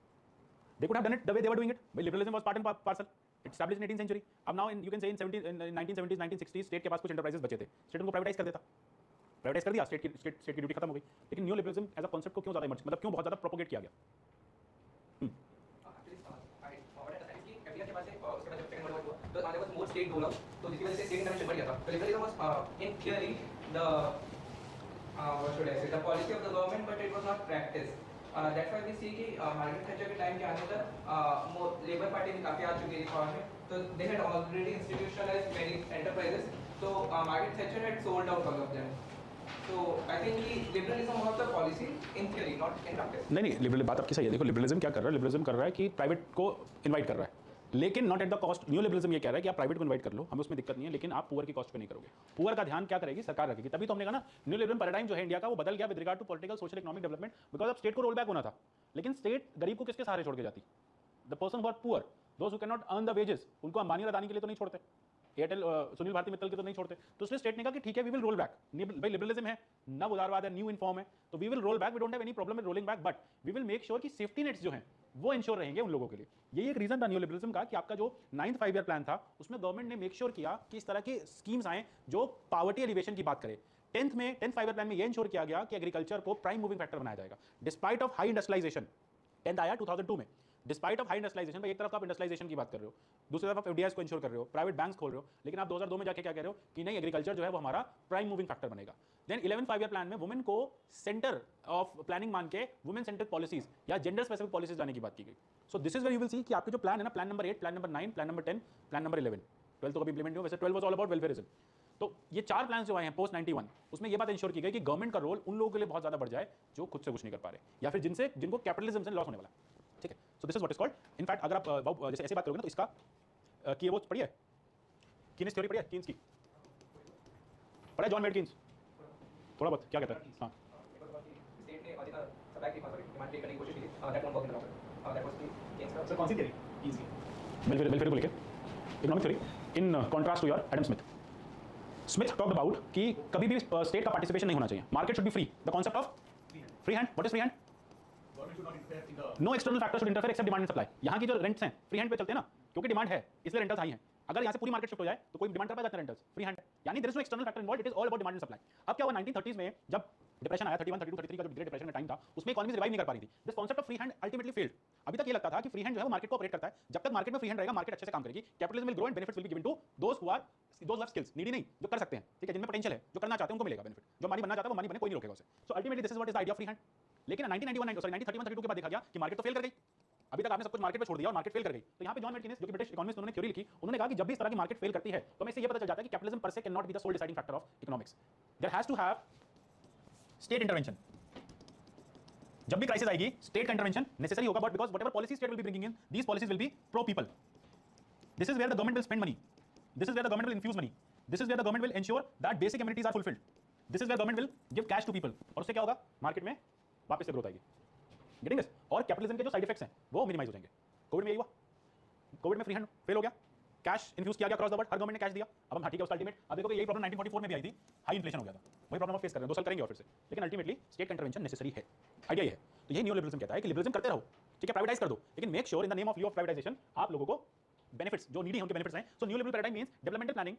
They could have done it the way they were doing it. But liberalism was part and parcel. It established in 18th century. अब now you can say in 1970s, 1960s state के पास कुछ enterprises बचे थे, state उनको privatise कर देता, privatise कर दिया, स्टेट की ड्यूटी खत्म हो गई. लेकिन new liberalism as a concept को क्यों ज़्यादा इमर्ज, मतलब क्यों बहुत ज़्यादा प्रोपोगेट किया गया? तो there was more state rollout, तो जिसकी वजह से state intervention बढ़ गया था. So liberalism was in theory the what should I say, the policy of the government, but it was not practiced. That's why we see कि Margaret Thatcher के time के आने तक लेबर पार्टी भी काफी आ चुकी है पावर में, तो they had already institutionalized many enterprises. So Margaret Thatcher had sold out all of them. So I think कि liberalism was the policy in theory, not in practice. नहीं, लिबरल बात आपकी सही है. देखो, लिबरलिज्म क्या कर रहा है, लिबरलिज्म कर रहा है कि प्राइवेट को इन्वाइट कर रहा है, लेकिन not at the cost. New liberalism ये कह रहा है कि आप प्राइवेट को इन्वाइट कर लो, हमें उसमें दिक्कत नहीं है, लेकिन आप पुअर की कॉस्ट पे नहीं करोगे. पुअर का ध्यान क्या करेगी? सरकार रखेगी. तभी तो हमने कहा ना, न्यू लिबरल पैराडाइम जो है इंडिया का वो बदल गया with regard to political, social, economic development, because अब स्टेट को रोल बैक होना था. लेकिन स्टेट गरीब को किसके सहारे छोड़ के जाती? The person who are poor, those who can not earn the wages, उनको अंबानी और अदानी के लिए तो नहीं छोड़ते, एयरटेल सुनील भारती मित्तल के तो नहीं छोड़ते. तो इसलिए स्टेट ने कहा कि ठीक है, वी विल रोल बैक. भाई लिबरलिज्म है, नव उदारवाद है, न्यू इन्फॉर्म है, तो we will roll back. We don't have any problem with rolling back, but we will make sure कि सेफ्टी नेट्स जो हैं वो इंश्योर रहेंगे उन लोगों के लिए. यही एक रीजन था न्यू लिबरलिज्म का कि आपका जो 9th 5 ईयर प्लान था उसमें गवर्नमेंट ने मेक श्योर किया कि इस तरह की स्कीम्स आए जो पॉवर्टी एलिवेशन की बात करें. 10th 5 ईयर प्लान में ये इंश्योर किया गया कि एग्रीकल्चर को प्राइम मूविंग फैक्टर बनाया जाएगा. Despite of high industrialisation, 10th आया 2002 में, डिस्पाइट ऑफ हाई इंडस्ट्रियलाइजेशन, भाई एक तरफ आप इंडस्ट्रियलाइजेशन की बात कर रहे हो, दूसरी तरफ आप एफडीआईज को इंश्योर कर रहे हो, प्राइवेट बैंक्स खोल रहे हो, लेकिन आप 2002 में जाके क्या कह रहे हो कि नहीं एग्रीकल्चर जो है वो हमारा प्राइम मूविंग फैक्टर बनेगा। देन 11 5 ईयर प्लान में वुमेन को सेंटर ऑफ प्लानिंग मान के वुमेन सेंट्रिक पॉलिसीज या जेंडर स्पेसिफिक पॉलिसीज लाने की बात की गई। So this is where you will see कि आपके जो प्लान है ना, plan number 8, plan number 9, plan number 10, plan number 11, 12 तो कभी इंप्लीमेंट नहीं हुआ, वैसे 12 वाज ऑल अबाउट वेलफेयरिज्म। तो ये 4 प्लान जो आए हैं पोस्ट 91, उसमें ये बात इंश्योर की गई कि गवर्नमेंट का रोल उन लोगों के लिए बहुत ज्यादा बढ़ जाए जो खुद से कुछ नहीं कर पा रहे या फिर जिनको कैपिटलिज्म से लॉस होने वाला है। ठीक है, so this is what is called, in fact अगर आप जैसे ऐसे बात करोगे ना तो इसका की वो पढ़ी है, कीन्स थ्योरी पढ़ी है, कीन्स की पढ़ा है, जॉन मेड कीन्स थोड़ा बहुत क्या कहता है? हाँ, स्टेट ने अधिक सप्लाई की डिमांड क्रिएट करने की कोशिश की, that won't work in the long run. That was the case. Sir कौन सी थ्योरी इजी वेलफेयर को लेके economic theory in contrast to your Adam Smith. Smith talked about कि कभी भी स्टेट का पार्टिसिपेशन नहीं होना चाहिए, market should be free, the concept of free hand. What is free hand? Government should not interfere in the no external factor should interfere except demand and supply. यहाँ की जो रेंट्स हैं फ्री हैंड पे चलते हैं ना, क्योंकि demand है इसलिए रेंटल्स हाई हैं। अगर यहाँ से पूरी मार्केट शिफ्ट हो जाए तो कोई डिमांड कर पाएगा रेंटल्स, फ्री हैंड, यानी there is no external factor involved, it is all about demand and supply. अब क्या हुआ 1930s में जब डिप्रेशन आया, 31, 32, 33 का जो ग्रेट डिप्रेशन का टाइम था, उसमें इकोनॉमी रिवाइव नहीं कर पा रही थी। This concept of free hand ultimately failed. अभी तक ये लगता था कि फ्री हैंड जो है वो मार्केट को ऑपरेट करता है, जब तक मार्केट में फ्री हैंड रहेगा मार्केट अच्छे से काम करेगी, capitalism will grow and benefits will be given to those have skills, needy नहीं, जो कर सकते हैं, ठीक है, जिनमें पोटेंशियल है, जो करना चाहते हैं उनको मिलेगा बेनिफिट, जो मानी बनना चाहता है वो मानी बने, कोई नहीं रोकेगा उसे। सो ultimately this is what is the idea of free hand. लेकिन 1931 के बाद देखा गया कि मार्केट तो फेल कर गई, अभी तक आपने सब कुछ मार्केट पे छोड़ दिया और मार्केट फेल कर गई। तो यहाँ पे जॉन मेडकिन्स जो कि ब्रिटिश इकोनॉमिस्ट, उन्होंने थ्योरी लिखी, उन्होंने कहा कि जब भी इस तरह की मार्केट फेल करती है तो हमें इससे ये पता चल जाता है कि capitalism per se can not be the sole deciding factor of economics, there has to have state intervention. जब भी क्राइसिस आएगी स्टेट का इंटरवेंशन नेसेसरी होगा, but because whatever policy state will be bringing in, these policies will be pro people. This is where the government will spend money, this is where the government will infuse money, this is where the government will ensure that basic amenities are fulfilled, this is where government will give cash to people. और उससे क्या होगा, market में वापस से growth आएगी। Getting this? और capitalism के जो साइड इफेक्ट्स हैं वो मिनिमाइज हो जाएंगे। कोविड में यही हुआ, कोविड में फ्री हैंड फेल हो गया, कैश इन्फ्यूज किया गया cross the world, her government ने कैश दिया। अब हम ठीक है उसका अल्टीमेट, अब देखो यही प्रॉब्लम 1944 में भी आई थी, हाई इन्फ्लेशन हो गया था, वही प्रॉब्लम आप फेस कर रहे हैं, 2 साल करेंगे और फिर से, लेकिन अल्टीमेटली स्टेट का इंटरवेंशन नेसेसरी है। आइडिया ये है। तो ये न्यू लिबरलिज्म कहता है कि लिबरलिज्म करते रहो, ठीक है, प्राइवेटाइज कर दो, लेकिन make sure in the name of of privatisation आप लोगों को बेनिफिट्स जो नीडी है उनके बेनिफिट्स हैं। So new liberal paradigm means developmental planning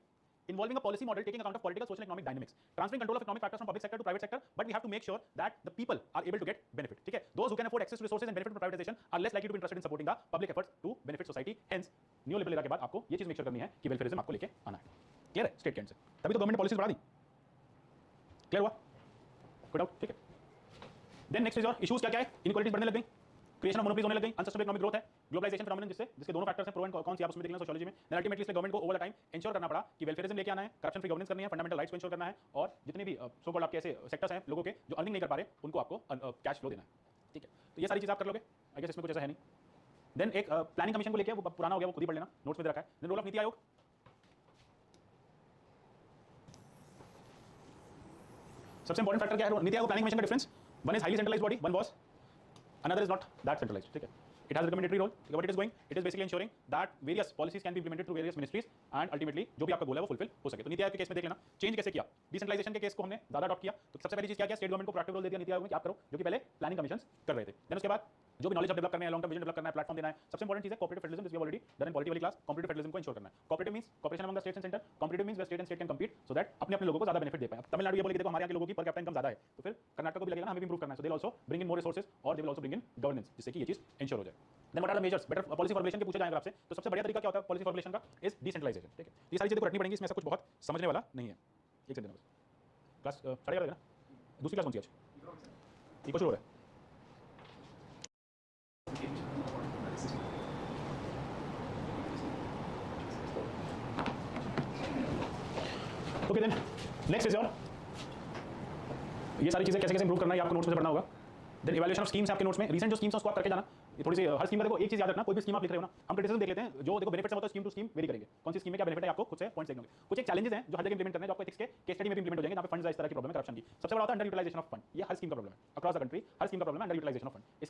involving a policy model taking account of political, social, economic dynamics, transferring control of economic factors from public sector to private sector, but we have to make sure that the people are able to get benefit. ठीक है, those who can afford access to resources and benefit from privatization are less likely to be interested in supporting the public efforts to benefit society. Hence, neoliberal era के बाद आपको ये चीज make sure करनी है कि वेलफेयरिज्म आपको लेके आना है। क्लियर है? स्टेट के एंड से तभी तो गवर्नमेंट पॉलिसीज बढ़ा दी। क्लियर हुआ? कोई डाउट? ठीक है, देन नेक्स्ट इज और इश्यूज क्या क्या है, इनइक्वालिटीज बढ़ने लग गई, क्रिएशन ऑफ मोनोपोलीज होने लग गई, अनसस्टेनेबल इकोनॉमिक ग्रोथ है, ग्लोबलाइजेशन फिनोमेनन जिसके दोनों फैक्टर्स हैं, प्रो एंड कॉन्स आप उसमें देख लेना सोशियोलॉजी में। देन अल्टीमेटली इसलिए गवर्नमेंट को ओवर द टाइम इंश्योर करना पड़ा कि वेलफेयरिज्म लेके आना है, करप्शन फ्री गवर्नेंस करनी है, फंडामेंटल राइट्स को इंश्योर करना है, और जितने भी सो कॉल्ड आपके ऐसे सेक्टर्स हैं लोगों के जो अर्निंग नहीं कर पा रहे उनको आपको कैश फ्लो देना है। ठीक है, तो ये सारी चीज़ आप कर लोगे, आई गेस इसमें कुछ ऐसा है नहीं। देन एक प्लानिंग कमीशन को लेकर, वो पुराना हो गया, वो खुद ही पढ़ लेना, नोट्स में रखा है। Then role of NITI Aayog, सबसे इंपॉर्टेंट फैक्टर क्या है नीति आयोग प्लानिंग कमीशन का difference? One is highly centralised body, one was, another is not that centralized. ठीक है, it has a recommendatory role. What it is going, it is basically ensuring that various policies can be implemented through various ministries and ultimately जो भी आपका गोल है वो fulfil हो सके। तो नीति आयोग के केस में देख लेना चेंज कैसे किया, डिसेंट्रलाइजेशन के केस को हमने ज्यादा अडॉप्ट किया। तो सबसे पहली चीज क्या किया, स्टेट गवर्नमेंट को प्रोएक्टिव रोल दे दिया नीति आयोग में कि आप करो, जो कि पहले प्लानिंग कमीशंस कर रहे थे। देन उसके बाद जो भी नॉलेज डेवलप करना है, लॉन्ग टर्म विजन डेवलप करना है, प्लेटफॉर्म देना है। सबसे इंपॉर्टेंट चीज है cooperative federalism, this we already done in polity वाली क्लास। कोऑपरेटिव फेडरलिज्म को इंश्योर करना है। Cooperative means cooperation among the states and centre, competitive means state and state can compete so that अपने अपने लोगों को ज्यादा बेनिफिट दे पाए। तमिलनाडु ये बोलेगी देखो हमारे यहाँ के लोगों की पर कैपिटा इनकम ज्यादा है, तो फिर कर्नाटक को भी लगेगा ना हमें भी इंप्रूव करना है, so they will also bring in more resources और they will also bring in governance, जिससे कि ये चीज इंश्योर हो जाए। Then what are the measures, better policy formulation के पूछे जाएंगे आपसे, तो सबसे बढ़िया तरीका क्या होता है पॉलिसी फॉर्मुलेशन का, इज डिसेंट्रलाइजेशन। ठीक है, ये सारी चीजें को रखनी पड़ेंगी, इसमें ऐसा कुछ बहुत समझने वाला नहीं है। एक सेकंड बस, क्लास स्टार्ट करेगा ना, दूसरी क्लास कौन सी आज? इको शुरू हो रहा है। Okay then next is your, ये सारी चीजें कैसे कैसे इंप्रूव करना है आपको नोट्स में पढ़ना होगा। देन इवैल्यूएशन ऑफ स्कीम्स आपके नोट्स में, रीसेंट जो स्कीम्स हैं उसको आप करके जाना। ये थोड़ी सी हर स्कीम का देखो एक चीज याद रखना, कोई भी स्कीम आप लिख रहे हो ना, हम क्रिटिसिज्म देख लेते हैं, जो देखो बेनिफिट्स होता है स्कीम टू स्कीम वेरी करेंगे, कौन सी स्कीम में क्या बेनिफिट है आपको खुद से पॉइंट्स देखोगे। कुछ एक चैलेंजेस हैं जो हर जगह इंप्लीमेंट करने हैं, जो आपको एथिक्स के केस स्टडी में भी इंप्लीमेंट हो जाएंगे, जहां पे फंड्स इस तरह की प्रॉब्लम है करप्शन की। सबसे बड़ा होता है अंडर यूटिलाइजेशन ऑफ फंड, ये हर स्कीम का प्रॉब्लम है अक्रॉस द कंट्री, हर स्कीम का प्रॉब्लम है अंडर यूटिलाइजेशन ऑफ फंड। इस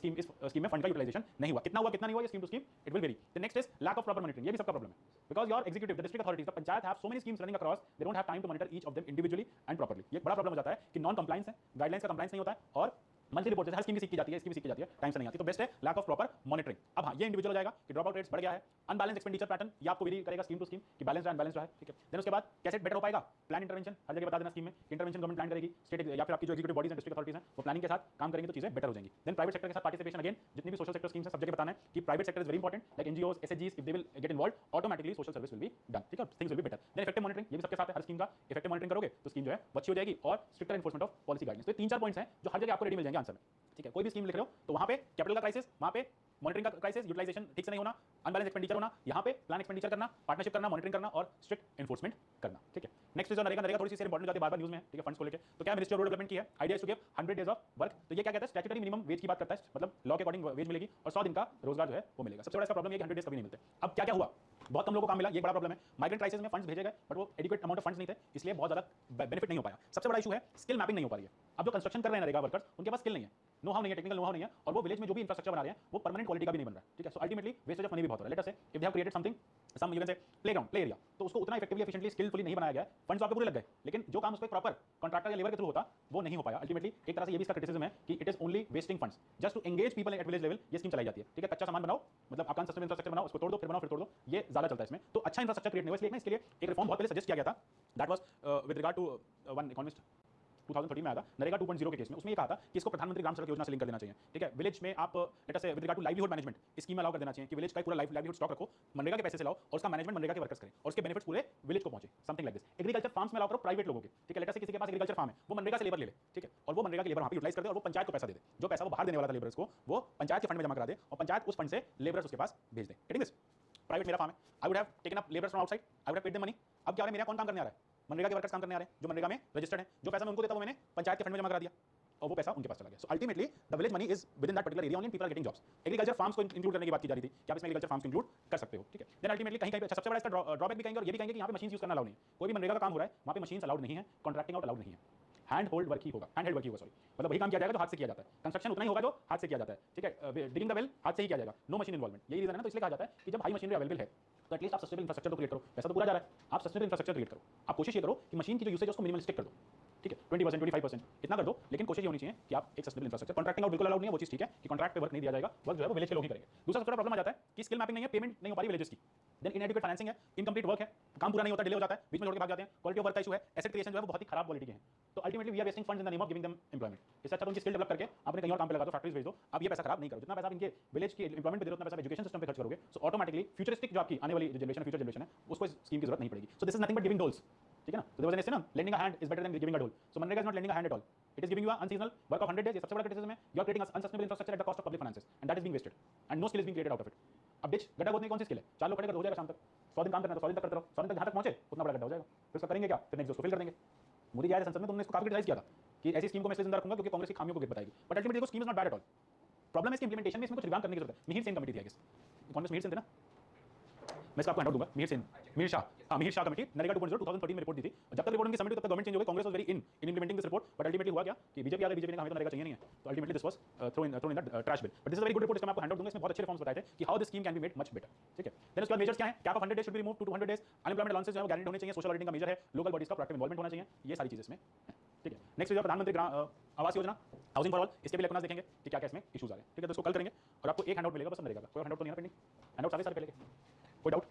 स्कीम में फंड का यूटिलाइजेशन नहीं हुआ, कितना हुआ कितना नहीं हुआ, ये scheme to scheme it will vary. The next is lack of proper monitoring, ये भी सबका प्रॉब्लम है, because your executive the district authorities the panchayat have so many schemes running across, they don't have time to monitor each of them individually and properly. ये बड़ा problem हो जाता है कि नॉन कंप्लायंस है, गाइडलाइंस का कंप्लायंस नहीं होता है और मंथली रिपोर्ट हर स्कीम की सीखी जाती है, इसकी भी सीखी जाती है, टाइम से नहीं आती, तो बेस्ट है लैक ऑफ प्रॉपर मॉनिटरिंग। अब हाँ, ये इंडिविजुअल हो जाएगा कि ड्रॉप आउट रेट्स बढ़ गया है, अनबैलेंस एक्सपेंडिचर पैटर्न, ये आपको वेरी करेगा स्कीम टू स्कीम कि बैलेंस है अनबैलेंस है, ठीक है। देन उसके बाद कैसे बेटर हो पाएगा, प्लान इंटरवेंशन, हर जगह बता देना स्कीम में इंटरवेंशन गवर्नमेंट प्लान करेगी, स्टेट या फिर आपकी जो एग्जीक्यूटिव बॉडीज हैं, डिस्ट्रिक्ट अथॉरिटीज हैं, वो प्लानिंग के साथ काम करेंगे तो चीजें बेटर हो जाएंगी। देन प्राइवेट सेक्टर के साथ पार्टिसिपेशन, अगेन जितनी भी सोशल सेक्टर स्कीम्स हैं सब जगह बताना है कि private sector is very important, like NGOs, एसएचजीस, if they will get involve automatically social service will be done, ठीक है, things will be better. Then effective monitoring, ये भी सबके साथ है, हर स्कीम का इफेक्टिव मॉनिटरिंग करोगे तो स्कीम जो है वो अच्छी हो जाएगी, और stricter enforcement of policy guidance. तो ये 3-4 पॉइंट्स हैं जो हर जगह आपको रेडी मिल जाएंगे आंसर में, ठीक है। कोई भी स्कीम लिख रहे हो तो वहां पे कैपिटल का क्राइसिस, वहां पे मॉनिटरिंग का क्राइसिस, यूटिलाइजेशन ठीक से नहीं होना, अनबैलेंस एक्सपेंडिचर होना, यहाँ पे प्लान एक्सपेंडिचर करना, पार्टनरशिप करना, मॉनिटरिंग करना और स्ट्रिक्ट एनफोर्समेंट करना, ठीक है। नेक्स्ट जो नरेगा थोड़ी सी इंपॉर्टेंट जाती है, बार-बार न्यूज़ में है, ठीक है, फंड्स को लेकर। तो क्या मिनिस्ट्री ऑफ रूरल डेवलपमेंट की है, idea to give 100 days of work, तो ये क्या कहता है, स्टैट्यूटरी मिनिमम वेज की बात करता है, मतलब लॉ के अकॉर्डिंग वेज मिलेगी और 100 दिन का रोजगार जो है वो मिलेगा। सबसे बड़ा इसका प्रॉब्लम है कि 100 डेज कभी नहीं मिलते। अब क्या क्या हुआ, बहुत कम लोगों को काम मिला, ये बड़ा प्रॉब्लम है। माइग्रेंट क्राइसिस में फंड्स भेजे गए बट वो एडिक्वेट अमाउंट ऑफ फंड्स नहीं थे, इसलिए बहुत ज्यादा बेनिफिट नहीं हो पाया। सबसे बड़ा इशू है स्किल मैपिंग नहीं हो पा रही है। अब जो कंस्ट्रक्शन कर रहे हैं नरेगा वर्कर्स, उनके पास स्किल नहीं है, नो हाउ नहीं है, टेक्निकल नो हाउ नहीं है, और वो विलेज में जो भी इंफ्रास्ट्रक्चर बना रहे हैं वो परमानेंट क्वालिटी का भी नहीं बन रहा है, ठीक है। So ultimately wastage of money भी बहुत हो रहा है। Let us say if they have created something, some you can say playground, play area, तो उसको उतना इफेक्टिवली एफिशिएंटली स्किलफुली नहीं बनाया गया, फंड्स आपके पूरे लग गए, लेकिन जो काम उसको प्रॉपर कॉन्ट्रैक्टर या लेबर के थ्रू होता वो नहीं हो पाया। अल्टीमेटली एक तरह से ये भी इसका क्रिटिसिज्म है कि it is only wasting funds just to engage people at village level, ये स्कीम चलाई जाती है, ठीक है। कच्चा सामान बनाओ, मतलब आप सस्टेनेबल इंफ्रास्ट्रक्चर बनाओ, उसको तोड़ दो, फिर बनाओ, फिर तोड़ दो, ये ज्यादा चलता है इसमें। तो अच्छा इंफ्रास्ट्रक्चर क्रिएट नहीं हुआ, इसलिए ना इसके लिए एक रिफॉर्म बहुत पहले सजेस्ट किया गया था, that was with regard to one economist 2013 में आया था नरेगा 2.0 के केस में। उसमें ये कहा था कि इसको प्रधानमंत्री ग्राम सड़क योजना से लिंक कर देना चाहिए, ठीक है। विलेज में आप let us say with regard to livelihood management scheme allow कर देना चाहिए कि विलेज का पूरा लाइवलीहुड स्टॉक रखो, मनरेगा के पैसे से लाओ और उसका मैनेजमेंट मनरेगा के वर्कर्स करें और उसके बेनिफिट्स पूरे विलेज को पहुंचे, something like this. Agriculture farms में अलाउ करो प्राइवेट लोगों के, ठीक है। लेट अस से किसी के पास एग्रीकल्चर फार्म है, वो मनरेगा से लेबर ले ले, ठीक है, और वो मनरेगा की लेबर वहां पे यूटिलाइज कर दे और वो पंचायत को पैसा दे दे, जो पैसा वो बाहर देने वाला था लेबर्स को, वो पंचायत के फंड में जमा करा दे और पंचायत उस फंड से लेबर्स उसके पास भेज दे, गेटिंग दिस। प्राइवेट मेरा फार्म है, I would have taken up labours from outside, I would have paid them money. अब क्या है, मेरा कौन काम करने आ रहा है, मनरेगा के वर्कर्स काम करने आ रहे हैं जो मनरेगा में रजिस्टर्ड है, जो पैसा मैं उनको देता हूं मैंने पंचायत के फंड में जमा करा दिया और वो पैसा उनके पास चला गया। So ultimately the village money is within that particular area only, people are getting jobs. Agriculture farms को इंक्लूड करने की बात की जा रही थी कि आप इसमें एग्रीकल्चर फार्म्स को इंक्लूड कर सकते हो, ठीक है। देन अल्टीमेटली कहीं कहीं पे अच्छा सबसे बड़ा इसका ड्रॉबैक भी कहेंगे और ये भी कहेंगे कि यहाँ पे मशीन यूज करना अलाउड नहीं है। कोई भी मनरेगा का काम हो रहा है वहाँ पे मशीन अलाउड नहीं है, कॉन्ट्रैक्टिंग आउट अलाउड नहीं है, हैंड होल्ड वर्क ही होगा, हैंड हेल्ड वर्क ही होगा, सॉरी, मतलब वही काम किया जाएगा जो हाथ से किया जाता है। कंस्ट्रक्शन उतना ही होगा जो हाथ से किया जाता है, ठीक है। डिगिंग द वेल हाथ से ही किया जाएगा, नो मशीन इन्वॉल्वमेंट, यही रीजन है ना। तो इसलिए कहा जाता है कि जब हाई मशीनरी अवेलेबल है तो एटलीस्ट आप सस्टेनेबल इंफ्रास्ट्रक्चर तो क्रिएट करो, पैसा तो पूरा जा रहा है, आप सस्टेनेबल इंफ्रास्ट्रक्चर क्रिएट करो। आप कोशिश ये करो कि मशीन की जो यूसेज है उसको मिनिमलिस्टिक कर दो, ठीक है, 20% 25% इतना कर दो, लेकिन कोशिश ये होनी चाहिए कि आप एक सस्टेनेबल इंफ्रास्ट्रक्चर, कॉन्ट्रैक्टिंग आउट बिल्कुल अलाउड नहीं है, वो चीज ठीक है कि कॉन्ट्रैक्ट पे वर्क नहीं दिया जाएगा, वर्क जो है वो विलेज के लोग ही करेंगे। दूसरा सबसे बड़ा प्रॉब्लम आ जाता है कि स्किल मैपिंग नहीं है, पेमेंट नहीं हो पा रही विलेजेस की, देन इनएडिक्वेट फाइनेंसिंग है, इनकम्प्लीट वर्क है, काम पूरा नहीं होता, डिले हो जाता है, बीच में छोड़ के भाग जाते हैं, क्वालिटी ऑफ वर्क का इशू है, एसेट क्रिएशन जो है वो बहुत ही खराब क्वालिटी के हैं। तो ultimately we are wasting funds in the name of giving them employment. इससे अच्छा तो उनकी स्किल डेवलप करके आपने कहीं और काम पे लगा दो, फैक्ट्रीज भेज दो, आप ये पैसा खराब नहीं करो। जितना पैसा आप इनके विलेज के एम्प्लॉयमेंट पे दे दो, उतना पैसा एजुकेशन सिस्टम पे खर्च करोगे, सो ऑटोमेटिकली फ्यूचरिस्टिक जो आपकी आने वाली जनरेशन, फ्यूचर जनरेशन है, उसको इस स्कीम की जरूरत नहीं पड़ेगी। So this is nothing but giving doles, ठीक है ना। तो देयर वाज एन एसे ना, lending a hand is better than giving a dole. So MNREGA is not lending a hand at all, it is giving you a unseasonal work of 100 days. ये सबसे बड़ा criticism है, you are creating unsustainable infrastructure at the cost of public finances and that is being wasted and no skill is being created out of it. अब ditch गड्ढा खोदने की कौन सी skill है, 4 लोग खड़े कर हो जाएगा शाम तक, 100 दिन काम करना है, 100 दिन तक करते रहो, 100 दिन तक जहां तक पहुंचे उतना बड़ा गड्ढा हो जाएगा, फिर उसका करेंगे क्या, फिर नेक्स्ट उसको फिल कर देंगे। मोदी जी आए संसद में, तुमने इसको काफी क्रिटिसाइज किया था कि ऐसी स्कीम को मैं इसलिए जिंदा रखूंगा क्योंकि कांग्रेस की खामियों को बताएगी, बट अल्टीमेटली देखो scheme is not bad at all. Problem है इसकी इंप्लीमेंटेशन में, इसमें कुछ रिवाम करने की जरूरत है। मिहिर सेन कमेटी थी, आई गेस कांग्रेस मिहिर सेन थे ना, मैं इसका आपको हैंड आउट दूंगा। मिहिर सेन, मिहिर शाह, हाँ मिहिर शाह कमेटी नरेगा 2.0 2013 में रिपोर्ट दी थी। जब तक रिपोर्ट उनकी सबमिट तब तक गवर्नमेंट चेंज हो गई, Congress was very in implementing this report, but ultimately हुआ क्या कि बीजेपी आ गई, बीजेपी ने कहा हमें तो नरेगा चाहिए नहीं है, तो ultimately this was thrown in the trash bill. But this is a very good report, इसका मैं आपको हैंड आउट दूंगा। इसमें बहुत अच्छे रिफॉर्म्स बताए थे कि how this scheme can be made much better, ठीक है। देन उसके बाद मेजर्स क्या है, cap of 100 days should be removed to 200 days, unemployment allowances जो है वो गारंटी होने चाहिए, सोशल ऑडिटिंग का मेजर है, लोकल बॉडीज का प्रोएक्टिव इन्वॉल्वमेंट होना चाहिए, ये सारी चीजें इसमें, ठीक है। नेक्स्ट जो प्रधानमंत्री Awas Yojana, housing for all, इसके भी इलेक्ट्रॉनिक्स देखेंगे कि क्या क्या इसमें इश्यूज आ रहे हैं, ठीक है। तो इसको कल करेंगे और आपको एक हैंड आउट मिलेगा, बस नरेगा का कोई हैंड आउट तो नहीं है ना पेंडिंग, हैंड आउट सारे पहले के, कोई डाउट।